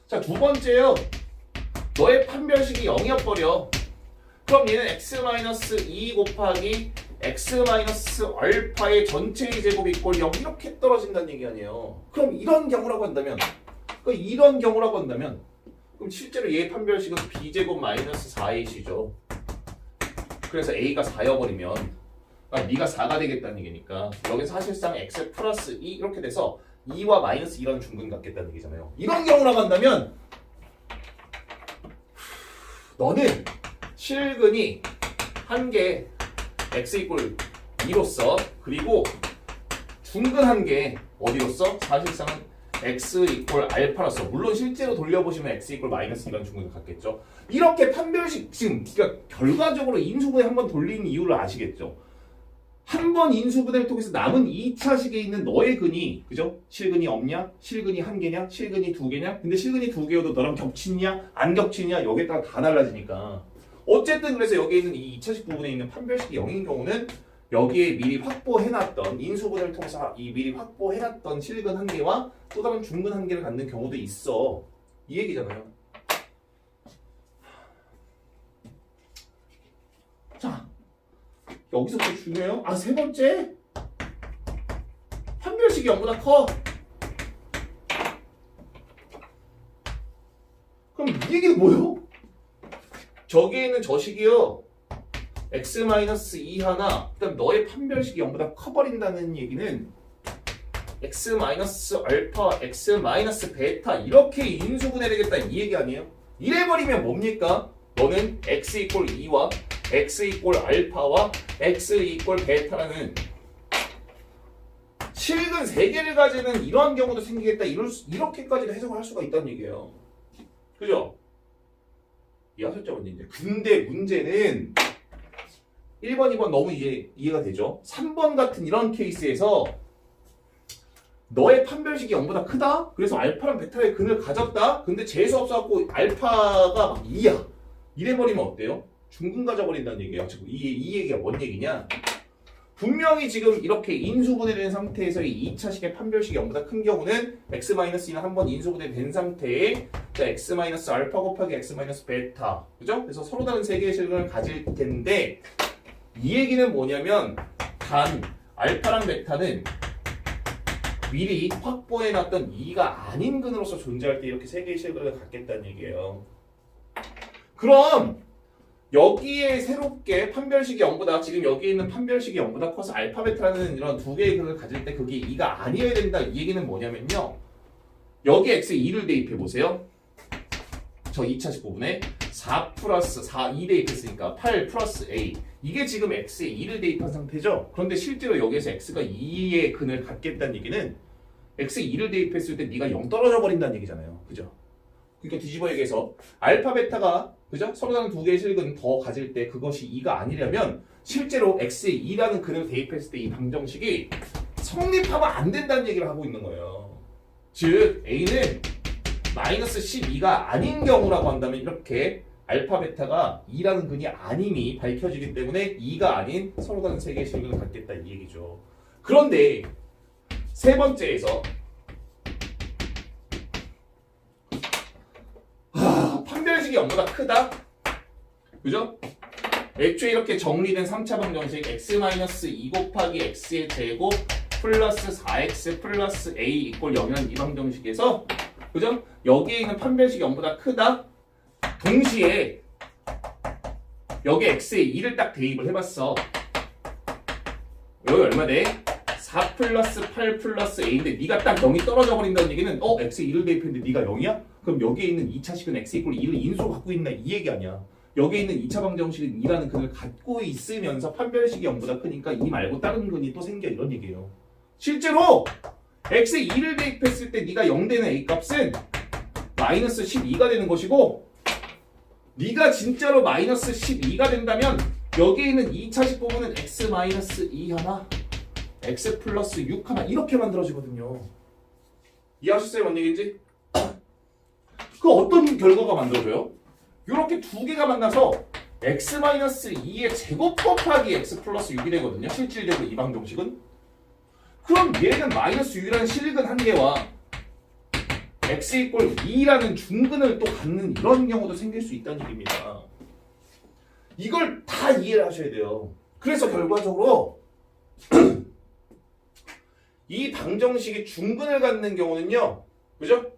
자, 두 번째요. 너의 판별식이 0이어버려. 그럼 얘는 x-2 곱하기 x-알파의 전체의 제곱 이꼴 0 이렇게 떨어진다는 얘기 아니에요. 그럼 이런 경우라고 한다면 그럼 실제로 얘의 판별식은 b제곱 마이너스 4a시죠. 그래서 a가 4여버리면 그러니까 네가 4가 되겠다는 얘기니까 여기 사실상 x 플러스 2 이렇게 돼서 2와 마이너스 2라는 중근 갖겠다는 얘기잖아요. 이런 경우라고 한다면 너는 실근이 한 개 x 이꼴 2로서 그리고 중근 한 개 어디로서? 사실상은 x 이꼴 알파로서 물론 실제로 돌려보시면 x 이꼴 마이너스 2라는 중근을 갖겠죠. 이렇게 판별식 지금 그러니까 결과적으로 인수분해 한번 돌리는 이유를 아시겠죠? 한 번 인수분해를 통해서 남은 2차식에 있는 너의 근이 그죠? 실근이 없냐? 실근이 한 개냐? 실근이 두 개냐? 근데 실근이 두 개여도 너랑 겹치냐? 안 겹치냐? 여기에 따라 다 달라지니까 어쨌든 그래서 여기에 있는 이 2차식 부분에 있는 판별식이 0인 경우는 여기에 미리 확보해놨던 인수분해를 통해서 이 미리 확보해놨던 실근 한 개와 또 다른 중근 한 개를 갖는 경우도 있어. 이 얘기잖아요. 자, 여기서부터 중요해요. 세 번째 판별식이 0보다 커. 그럼 이 얘기는 뭐예요? 저기에 있는 저 식이요. x-2 하나 그다음 너의 판별식이 0보다 커버린다는 얘기는 x-알파, x-베타 이렇게 인수분해 되겠다 이 얘기 아니에요? 이래버리면 뭡니까? 너는 x 이꼴 2와 x 이꼴 알파와 x 이꼴 베타라는 실근 3개를 가지는 이러한 경우도 생기겠다 이렇게까지도 해석을 할 수가 있다는 얘기예요. 그죠? 이해하셨죠? 문제. 근데 문제는 1번, 2번 너무 이해가 되죠? 3번 같은 이런 케이스에서 너의 판별식이 0보다 크다? 그래서 알파랑 베타의 근을 가졌다? 근데 재수 없어갖고 알파가 막 2야. 이래버리면 어때요? 중근 가져버린다는 얘기예요. 지금 이 얘기가 뭔 얘기냐? 분명히 지금 이렇게 인수분해된 상태에서 이 2차식의 판별식이 0보다 큰 경우는 x-2는 한번 인수분해된 상태에 x-알파 곱하기 x-베타 그죠? 그래서 서로 다른 세 개의 실근을 가질 텐데 이 얘기는 뭐냐면 단 알파랑 베타는 미리 확보해놨던 2가 아닌 근으로서 존재할 때 이렇게 세 개의 실근을 갖겠다는 얘기예요. 그럼 여기에 새롭게 판별식이 0보다 지금 여기에 있는 판별식이 0보다 커서 알파 베타라는 이런 두 개의 근을 가질 때 그게 2가 아니어야 된다 이 얘기는 뭐냐면요. 여기 x에 2를 대입해 보세요. 저 2차식 부분에 4 플러스 4, 2 대입했으니까 8 플러스 A. 이게 지금 x에 2를 대입한 상태죠. 그런데 실제로 여기에서 x가 2의 근을 갖겠다는 얘기는 x에 2를 대입했을 때 네가 0 떨어져 버린다는 얘기잖아요. 그죠? 그러니까 뒤집어 얘기해서 알파 베타가 그죠? 서로 다른 두 개의 실근 더 가질 때 그것이 2가 아니라면 실제로 x에 2라는 근을 대입했을 때 이 방정식이 성립하면 안 된다는 얘기를 하고 있는 거예요. 즉 a는 마이너스 12가 아닌 경우라고 한다면 이렇게 알파 베타가 2라는 근이 아님이 밝혀지기 때문에 2가 아닌 서로 다른 세 개의 실근을 갖겠다 이 얘기죠. 그런데 세 번째에서 판별식이 0보다 크다? 그죠? 애초에 이렇게 정리된 3차 방정식 x-2 곱하기 x의 제곱 플러스 4x 플러스 a 이꼴 0이라는 이 방정식에서 그죠? 여기에 있는 판별식이 0보다 크다? 동시에 여기 x에 2를 딱 대입을 해봤어. 여기 얼마 돼? 4 플러스 8 플러스 a인데 네가 딱 0이 떨어져 버린다는 얘기는 x에 2를 대입했는데 네가 0이야? 그럼 여기에 있는 2차식은 x 이꼴 2를 인수로 갖고 있나 이 얘기 아니야. 여기에 있는 2차 방정식은 2라는 근을 갖고 있으면서 판별식이 0보다 크니까 2 말고 다른 근이 또 생겨 이런 얘기예요. 실제로 x에 2를 대입했을 때 네가 0 되는 a 값은 마이너스 12가 되는 것이고 네가 진짜로 마이너스 12가 된다면 여기에 있는 2차식 부분은 x 마이너스 2 하나 x 플러스 6 하나 이렇게 만들어지거든요. 이해하셨어요? 뭔 얘기인지? 그 어떤 결과가 만들어져요? 이렇게 두 개가 만나서 x 마이너스 2의 제곱 곱하기 x 플러스 6이 되거든요. 실질적으로 이 방정식은. 그럼 얘는 마이너스 6이라는 실근 한 개와 x 이꼴 2라는 중근을 또 갖는 이런 경우도 생길 수 있다는 얘기입니다. 이걸 다 이해를 하셔야 돼요. 그래서 결과적으로 이 방정식이 중근을 갖는 경우는요. 그죠?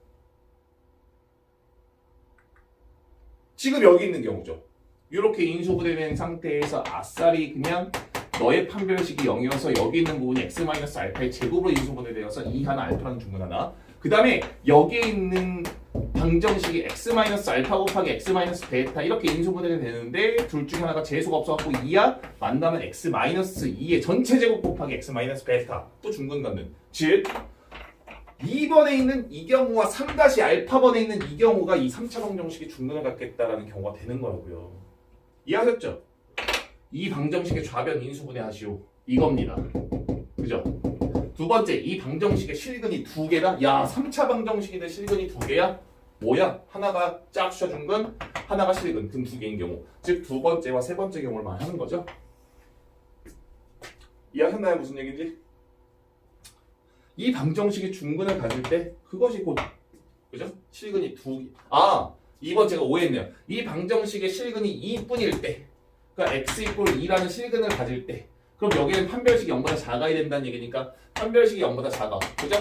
지금 여기 있는 경우죠. 이렇게 인수분해된 상태에서 아싸리 그냥 너의 판별식이 0이어서 여기 있는 부분이 x-알파의 제곱으로 인수분해되어서 2 하나 알파는 중근 하나. 그 다음에 여기에 있는 방정식이 x-알파 곱하기 x-베타 이렇게 인수분해가 되는데 둘 중에 하나가 재수가 없어갖고 2야 만나면 x-2의 전체 제곱 곱하기 x-베타 또 중근 갖는. 즉 2번에 있는 이 경우와 3-알파번에 있는 이 경우가 이 3차 방정식이 중근을 갖겠다라는 경우가 되는 거라고요. 이해하셨죠? 이 방정식의 좌변 인수분해 하시오. 이겁니다. 그죠? 두 번째, 이 방정식의 실근이 두 개다? 야, 3차 방정식인데 실근이 두 개야? 뭐야? 하나가 짝수자 중근, 하나가 실근 등 두 개인 경우. 즉, 두 번째와 세 번째 경우를 말하는 거죠. 이해하셨나요? 무슨 얘기인지? 이 방정식의 중근을 가질 때 그것이 곧 그죠? 실근이 두 개. 아, 이번 제가 오해했네요. 이 방정식의 실근이 2뿐일 때 그러니까 x 이꼴 2라는 실근을 가질 때 그럼 여기는 판별식이 0보다 작아야 된다는 얘기니까 판별식이 0보다 작아. 그죠?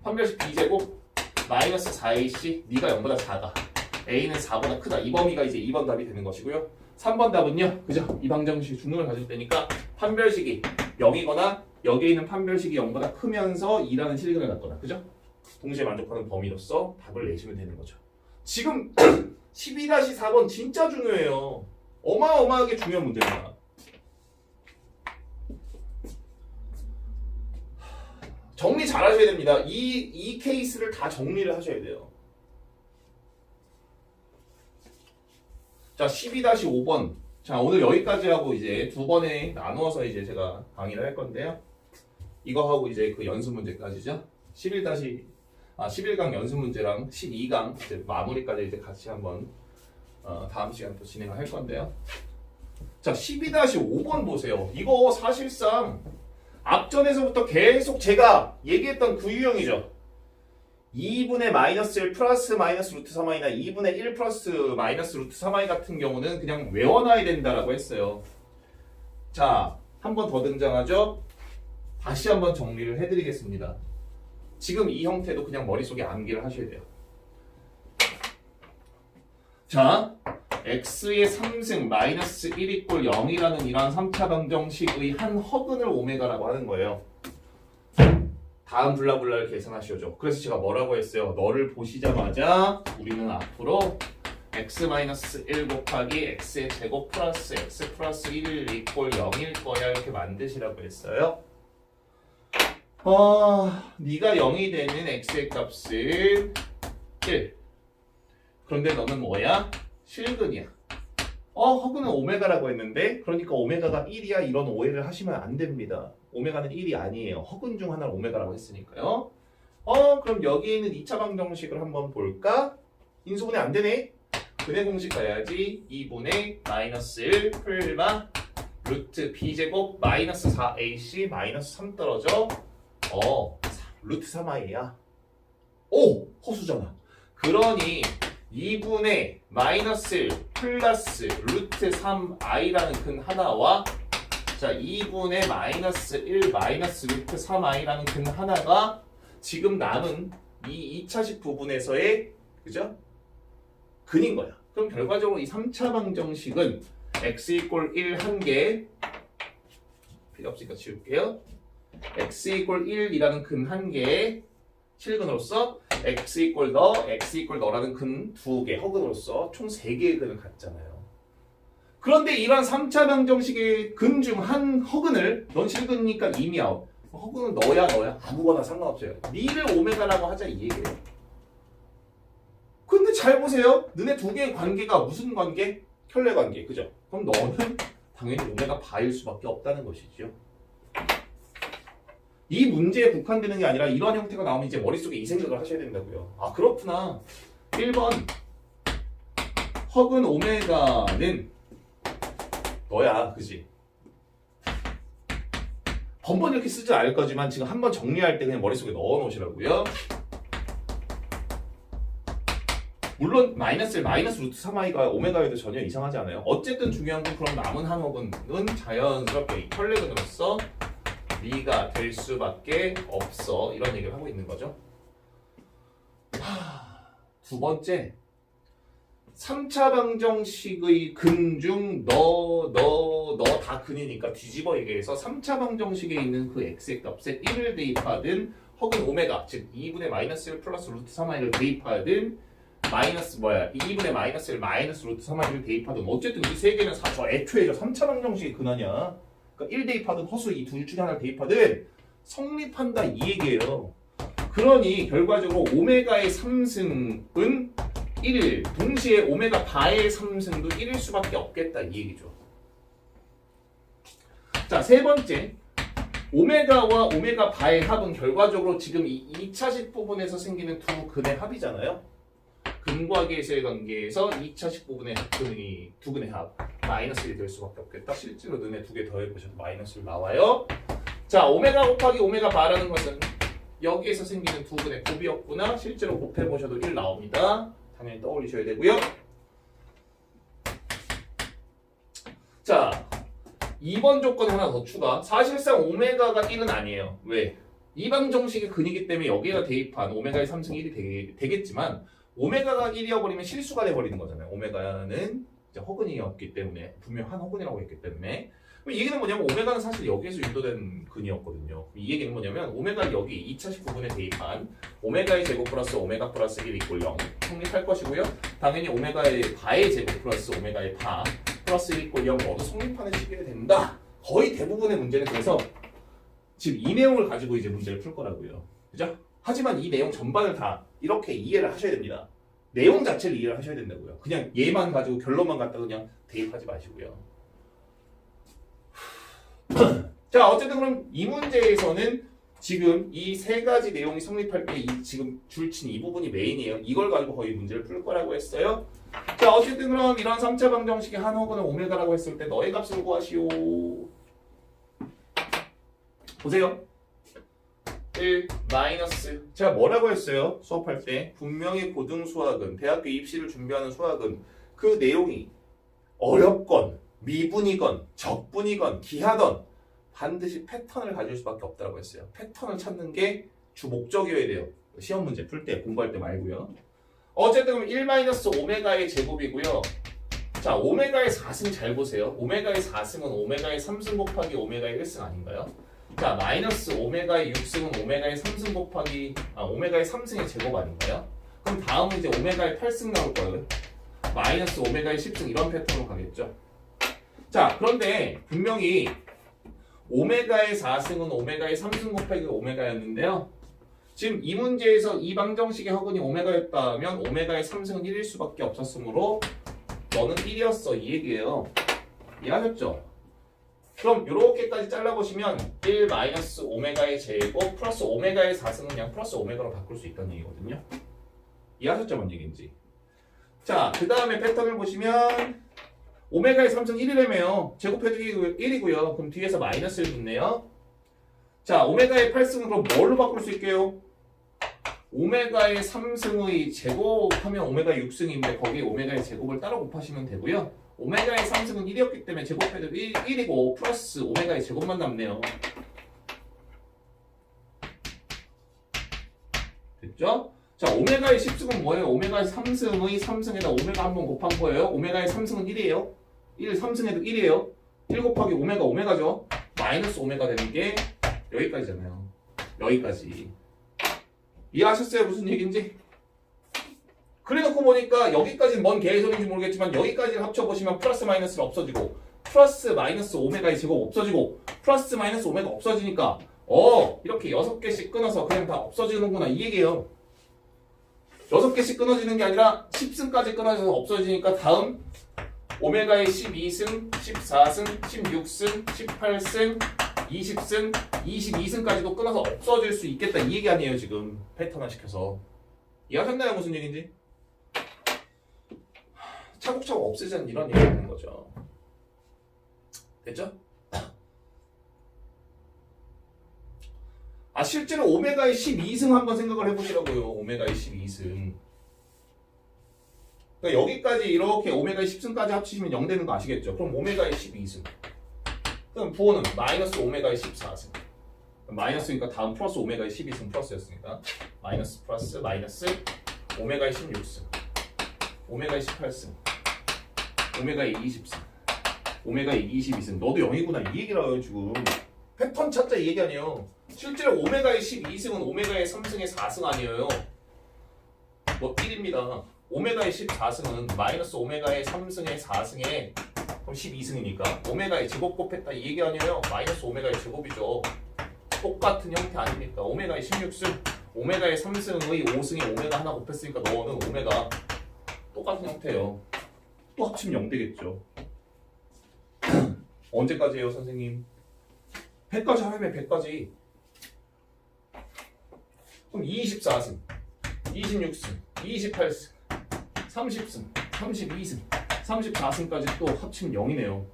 판별식 b제곱 마이너스 4ac 네가 0보다 작아. a는 4보다 크다. 이 범위가 이제 2번 답이 되는 것이고요. 3번 답은요. 그죠? 이 방정식이 중근을 가질 때니까 판별식이 0이거나 여기에 있는 판별식이 0보다 크면서 2라는 실근을 갖거나. 그죠? 동시에 만족하는 범위로서 답을 내시면 되는 거죠. 지금 12-4번 진짜 중요해요. 어마어마하게 중요한 문제입니다. 정리 잘 하셔야 됩니다. 이 케이스를 다 정리를 하셔야 돼요. 자, 12-5번. 자, 오늘 여기까지 하고 이제 두 번에 나누어서 이제 제가 강의를 할 건데요. 이거 하고 이제 그 연습 문제까지죠. 11강 연습 문제랑 12강 이제 마무리까지 이제 같이 한번 다음 시간 또 진행을 할 건데요. 자, 12-5번 보세요. 이거 사실상 앞전에서부터 계속 제가 얘기했던 그 유형이죠. 2분의 마이너스 1 플러스 마이너스 루트 3i나 2분의 1 플러스 마이너스 루트 3i 같은 경우는 그냥 외워놔야 된다라고 했어요. 자, 한 번 더 등장하죠. 다시 한번 정리를 해드리겠습니다. 지금 이 형태도 그냥 머릿속에 암기를 하셔야 돼요. 자, x의 3승 마이너스 1 이꼴 0이라는 이러한 3차 방정식의 한 허근을 오메가라고 하는 거예요. 다음 블라블라를 계산하시오죠. 그래서 제가 뭐라고 했어요? 너를 보시자마자 우리는 앞으로 x-1 곱하기 x의 제곱 플러스 x 플러스 1 이꼴 0일 거야 이렇게 만드시라고 했어요. 네가 0이 되는 x의 값은 1. 그런데 너는 뭐야? 실근이야. 허근은 오메가라고 했는데 그러니까 오메가가 1이야 이런 오해를 하시면 안 됩니다. 오메가는 1이 아니에요. 허근 중 하나를 오메가라고 했으니까요. 그럼 여기 있는 2차 방정식을 한번 볼까? 인수분해 안 되네. 근해 공식 가야지. 2분의 마이너스 1 풀마 루트 b제곱 마이너스 4ac 마이너스 3 떨어져. 루트 3i야. 오! 허수잖아. 그러니 2분의 마이너스 1 플러스 루트 3i라는 근 하나와 자 2분의 마이너스 1 마이너스 루트 3i라는 근 하나가 지금 남은 이 2차식 부분에서의 그죠? 근인 거야. 그럼 결과적으로 이 3차 방정식은 x 이꼴 1 한 개 필요 없으니까 지울게요. x 이꼴 1이라는 근 한 개의 실근으로서 x 이꼴 너라는 근 두 개 허근으로서 총 3개의 근을 갖잖아요. 그런데 이런 3차 방정식의 근 중 한 허근을 넌 실근이니까 이미 아웃. 허근은 너야 아무거나 상관없어요. 니를 오메가라고 하자 이 얘기예요. 근데 잘 보세요. 너네 두 개의 관계가 무슨 관계? 켤레 관계. 그죠? 그럼 너는 당연히 오메가 바일 수밖에 없다는 것이죠. 이 문제에 국한되는 게 아니라 이런 형태가 나오면 이제 머릿속에 이 생각을 하셔야 된다고요. 아 그렇구나. 1번 허근 오메가는 너야. 그지? 번번 이렇게 쓰지 않을 거지만 지금 한번 정리할 때 그냥 머릿속에 넣어 놓으시라고요. 물론 마이너스 루트 3i가 오메가에도 전혀 이상하지 않아요. 어쨌든 중요한 건 그럼 남은 한 허근은 자연스럽게 이 혈례근으로서 네가 될 수밖에 없어. 이런 얘기를 하고 있는 거죠. 두 번째 3차 방정식의 근 중 너 다 근이니까 뒤집어 얘기해서 3차 방정식에 있는 그 x의 값에 1을 대입하든 혹은 오메가 즉 2분의 마이너스 1 플러스 루트 3i를 대입하든 마이너스 2분의 마이너스 1 마이너스 루트 3i를 대입하든 어쨌든 이 세 개는 저 애초에 저 3차 방정식의 근하냐. 그러니까 1 대입하든 허수 이 둘 중에 하나를 대입하든 성립한다 이 얘기예요. 그러니 결과적으로 오메가의 3승은 1 동시에 오메가 바의 3승도 1일 수밖에 없겠다 이 얘기죠. 자, 세 번째 오메가와 오메가 바의 합은 결과적으로 지금 이 2차식 부분에서 생기는 두 근의 합이잖아요. 근과 계수의 관계에서 2차식 부분의 근이 두 근의 합 마이너스 1이 될 수밖에 없겠다. 실제로 너네 두 개 더해보셔도 마이너스 1 나와요. 자, 오메가 곱하기 오메가 바라는 것은 여기에서 생기는 두 근의 곱이었구나. 실제로 곱해보셔도 1 나옵니다. 당연히 떠올리셔야 되고요. 자, 2번 조건 하나 더 추가. 사실상 오메가가 1은 아니에요. 왜? 이 방정식의 근이기 때문에 여기에다 대입한 오메가의 3승 1이 되겠지만 오메가가 1이어버리면 실수가 돼버리는 거잖아요. 오메가는 이제 허근이었기 때문에 분명 한 허근이라고 했기 때문에 이 얘기는 뭐냐면 오메가는 사실 여기에서 유도된 근이었거든요. 이 얘기는 뭐냐면 오메가 여기 2차식 부분에 대입한 오메가의 제곱 플러스 오메가 플러스 1 이꼴 0 성립할 것이고요. 당연히 오메가의 바의 제곱 플러스 오메가의 바 플러스 1 이꼴 0 모두 성립하는 식이 된다. 거의 대부분의 문제는 그래서 지금 이 내용을 가지고 이제 문제를 풀 거라고요. 그죠? 하지만 이 내용 전반을 다 이렇게 이해를 하셔야 됩니다. 내용 자체를 이해를 하셔야 된다고요. 그냥 얘만 가지고 결론만 갖다 그냥 대입하지 마시고요. 자, 어쨌든 그럼 이 문제에서는 지금 이 세 가지 내용이 성립할 때 지금 줄친 이 부분이 메인이에요. 이걸 가지고 거의 문제를 풀 거라고 했어요. 자, 어쨌든 그럼 이런 3차 방정식의 한 허근은 오메가라고 했을 때 너의 값을 구하시오. 보세요. 1 마이너스 제가 뭐라고 했어요? 수업할 때 분명히 고등 수학은 대학교 입시를 준비하는 수학은 그 내용이 어렵건 미분이건 적분이건 기하던 반드시 패턴을 가질 수밖에 없다고 했어요. 패턴을 찾는 게 주 목적이어야 돼요. 시험 문제 풀 때 공부할 때 말고요. 어쨌든 그럼 1 마이너스 오메가의 제곱이고요. 자, 오메가의 4승 잘 보세요. 오메가의 4승은 오메가의 3승 곱하기 오메가의 1승 아닌가요? 자, 마이너스 오메가의 6승은 오메가의 3승 곱하기 오메가의 3승의 제곱 아닌가요? 그럼 다음은 이제 오메가의 8승 나올 거예요. 마이너스 오메가의 10승 이런 패턴으로 가겠죠. 자, 그런데 분명히 오메가의 4승은 오메가의 3승 곱하기 오메가였는데요. 지금 이 문제에서 이 방정식의 허근이 오메가였다면 오메가의 3승은 1일 수밖에 없었으므로 너는 1이었어 이 얘기예요. 이해하셨죠? 그럼 이렇게까지 잘라보시면 1 마이너스 오메가의 제곱 플러스 오메가의 4승은 그냥 플러스 오메가로 바꿀 수 있다는 얘기거든요. 이해하셨죠? 뭔 얘기인지. 자, 그 다음에 패턴을 보시면 오메가의 3승 1이라며요. 제곱해도 1이고요. 그럼 뒤에서 마이너스를 붙네요. 자, 오메가의 8승은 그럼 뭘로 바꿀 수 있게요? 오메가의 3승의 제곱하면 오메가의 6승인데 거기에 오메가의 제곱을 따로 곱하시면 되고요. 오메가의 3승은 1이었기 때문에 제곱해도 1이고 플러스 오메가의 제곱만 남네요. 됐죠? 자, 오메가의 10승은 뭐예요? 오메가의 3승의 3승에다 오메가 한번 곱한 거예요. 오메가의 3승은 1이에요. 1, 3승에도 1이에요. 1 곱하기 오메가 오메가죠. 마이너스 오메가 되는 게 여기까지잖아요. 여기까지. 이해하셨어요? 무슨 얘기인지? 그래놓고 보니까 여기까지는 뭔 개소리인지 모르겠지만 여기까지를 합쳐보시면 플러스 마이너스는 없어지고 플러스 마이너스 오메가의 제곱 없어지고 플러스 마이너스 오메가 없어지니까 이렇게 6개씩 끊어서 그냥 다 없어지는구나 이 얘기예요. 6개씩 끊어지는 게 아니라 10승까지 끊어져서 없어지니까 다음 오메가의 12승, 14승, 16승, 18승, 20승, 22승까지도 끊어서 없어질 수 있겠다 이 얘기 아니에요 지금 패턴화 시켜서. 이해하셨나요? 무슨 얘기인지? 차곡차곡 없애자는 이런 얘기가 있는 거죠. 됐죠? 아 실제로 오메가의 12승 한번 생각을 해보시라고요. 오메가의 12승. 그러니까 여기까지 이렇게 오메가의 10승까지 합치시면 0 되는 거 아시겠죠? 그럼 오메가의 12승. 그럼 부호는 마이너스 오메가의 14승. 마이너스니까 다음 플러스 오메가의 12승 플러스였으니까 마이너스 플러스 마이너스 오메가의 16승. 오메가의 18승. 오메가의 20승. 오메가의 22승. 너도 0이구나 이 얘기라요 지금. 패턴 찾자 이 얘기 아니에요. 실제로 오메가의 12승은 오메가의 3승의 4승 아니에요. 뭐 1입니다. 오메가의 14승은 마이너스 오메가의 3승의 4승에 그럼 12승이니까 오메가의 제곱 곱했다 이 얘기 아니에요. 마이너스 오메가의 제곱이죠. 똑같은 형태 아닙니까? 오메가의 16승, 오메가의 3승의 5승에 오메가 하나 곱했으니까 너는 오메가 똑같은 형태예요. 또 합치면 0 되겠죠. 언제까지예요 선생님? 100까지 하면 100까지. 그럼 24승, 26승, 28승, 30승, 32승, 34승까지 또 합치면 0이네요.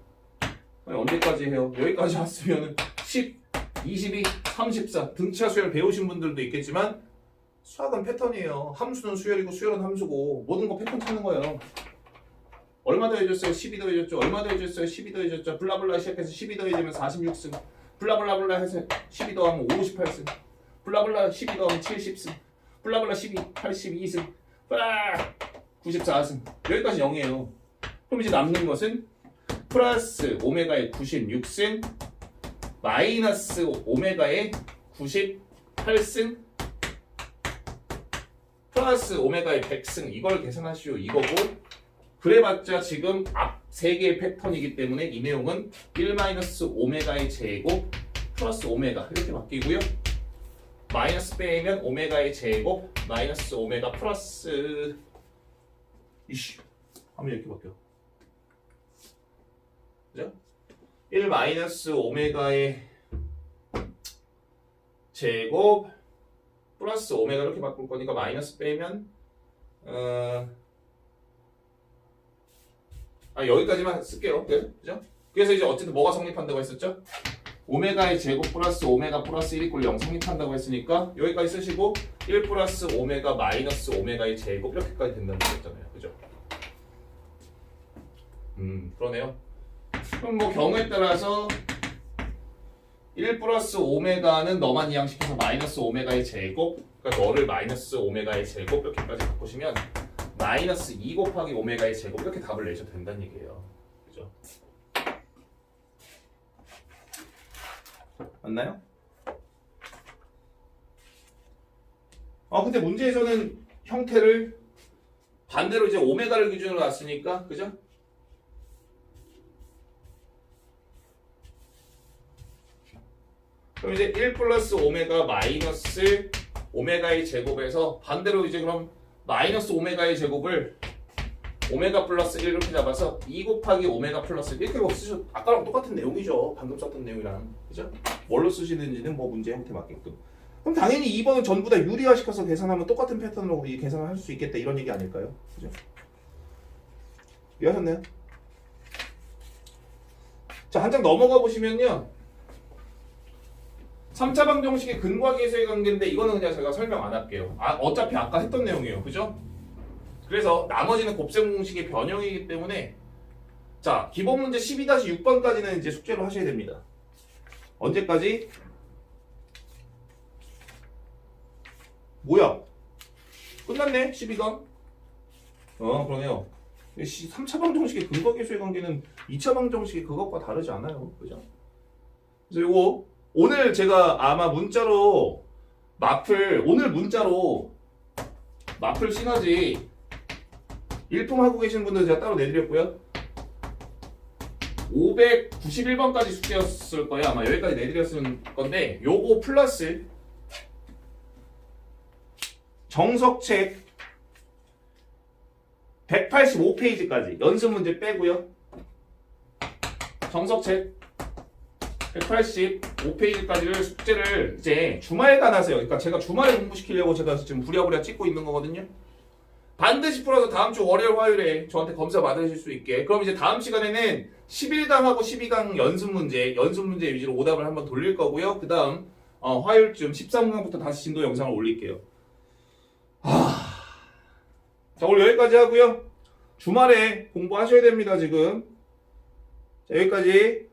언제까지 해요? 여기까지 왔으면 10, 22, 34 등차 수열 배우신 분들도 있겠지만 수학은 패턴이에요. 함수는 수열이고 수열은 함수고 모든 거 패턴 찾는 거예요. 얼마 더해줬어요? 12 더해줬죠. 얼마 더해줬어요? 12 더해줬죠. 블라블라 시작해서 12 더해주면 46승. 블라블라블라 해서 12 더하면 58승. 블라블라 12 더하면 70승. 블라블라 12, 82승. 94승. 여기까지 0이에요. 그럼 이제 남는 것은 플러스 오메가의 96승 마이너스 오메가의 98승 플러스 오메가의 100승 이걸 계산하시오 이거고 그래봤자 지금 앞 3개의 패턴이기 때문에 이 내용은 1 마이너스 오메가의 제곱 플러스 오메가 이렇게 바뀌고요. 마이너스 빼면 오메가의 제곱 마이너스 오메가 플러스 하면 이렇게 바뀌어. 그죠? 1 마이너스 오메가의 제곱 플러스 오메가 이렇게 바꿀 거니까 마이너스 빼면 여기까지만 쓸게요. 그죠? 그래서 이제 어쨌든 뭐가 성립한다고 했었죠? 오메가의 제곱 플러스 오메가 플러스 1 = 0 성립한다고 했으니까 여기까지 쓰시고 1 플러스 오메가 마이너스 오메가의 제곱 이렇게까지 된다는 거였잖아요. 그죠? 그러네요. 그럼 뭐 경우에 따라서 1 플러스 오메가는 너만 이항시켜서 마이너스 오메가의 제곱 그러니까 너를 마이너스 오메가의 제곱 이렇게까지 바꾸시면 마이너스 2 곱하기 오메가의 제곱 이렇게 답을 내셔도 된다는 얘기예요. 그죠? 맞나요? 근데 문제에서는 형태를 반대로 이제 오메가를 기준으로 놨으니까 그죠? 그럼 이제 1 플러스 오메가 마이너스 오메가의 제곱에서 반대로 이제 그럼 마이너스 오메가의 제곱을 오메가 플러스 1 이렇게 잡아서 2 곱하기 오메가 플러스 1 이렇게 쓰셔도 아까랑 똑같은 내용이죠. 방금 썼던 내용이랑. 그죠? 뭘로 쓰시는지는 뭐 문제 형태 맞게끔. 그럼 당연히 2번은 전부 다 유리화시켜서 계산하면 똑같은 패턴으로 이 계산을 할 수 있겠다 이런 얘기 아닐까요? 그죠? 이해하셨나요? 자, 한 장 넘어가 보시면요. 3차 방정식의 근과 계수의 관계인데 이거는 그냥 제가 설명 안 할게요. 어차피 아까 했던 내용이에요. 그죠? 그래서 나머지는 곱셈 공식의 변형이기 때문에 자, 기본 문제 12-6번까지는 이제 숙제로 하셔야 됩니다. 언제까지? 뭐야? 끝났네? 12강? 그러네요. 3차 방정식의 근과 계수의 관계는 2차 방정식의 그것과 다르지 않아요. 그죠? 그래서 요거 오늘 제가 아마 문자로 오늘 문자로 마플 시너지 일품하고 계신 분들 제가 따로 내드렸고요. 591번까지 숙제였을 거예요. 아마 여기까지 내드렸을 건데 요거 플러스 정석책 185페이지까지 연습 문제 빼고요. 정석책 185페이지까지를 숙제를 이제 주말간 하세요. 그러니까 제가 주말에 공부시키려고 제가 지금 부랴부랴 찍고 있는 거거든요. 반드시 풀어서 다음 주 월요일 화요일에 저한테 검사 받으실 수 있게. 그럼 이제 다음 시간에는 11강하고 12강 연습 문제 위주로 오답을 한번 돌릴 거고요. 그 다음 화요일쯤 13강부터 다시 진도 영상을 올릴게요. 자, 오늘 여기까지 하고요. 주말에 공부하셔야 됩니다. 지금. 자, 여기까지.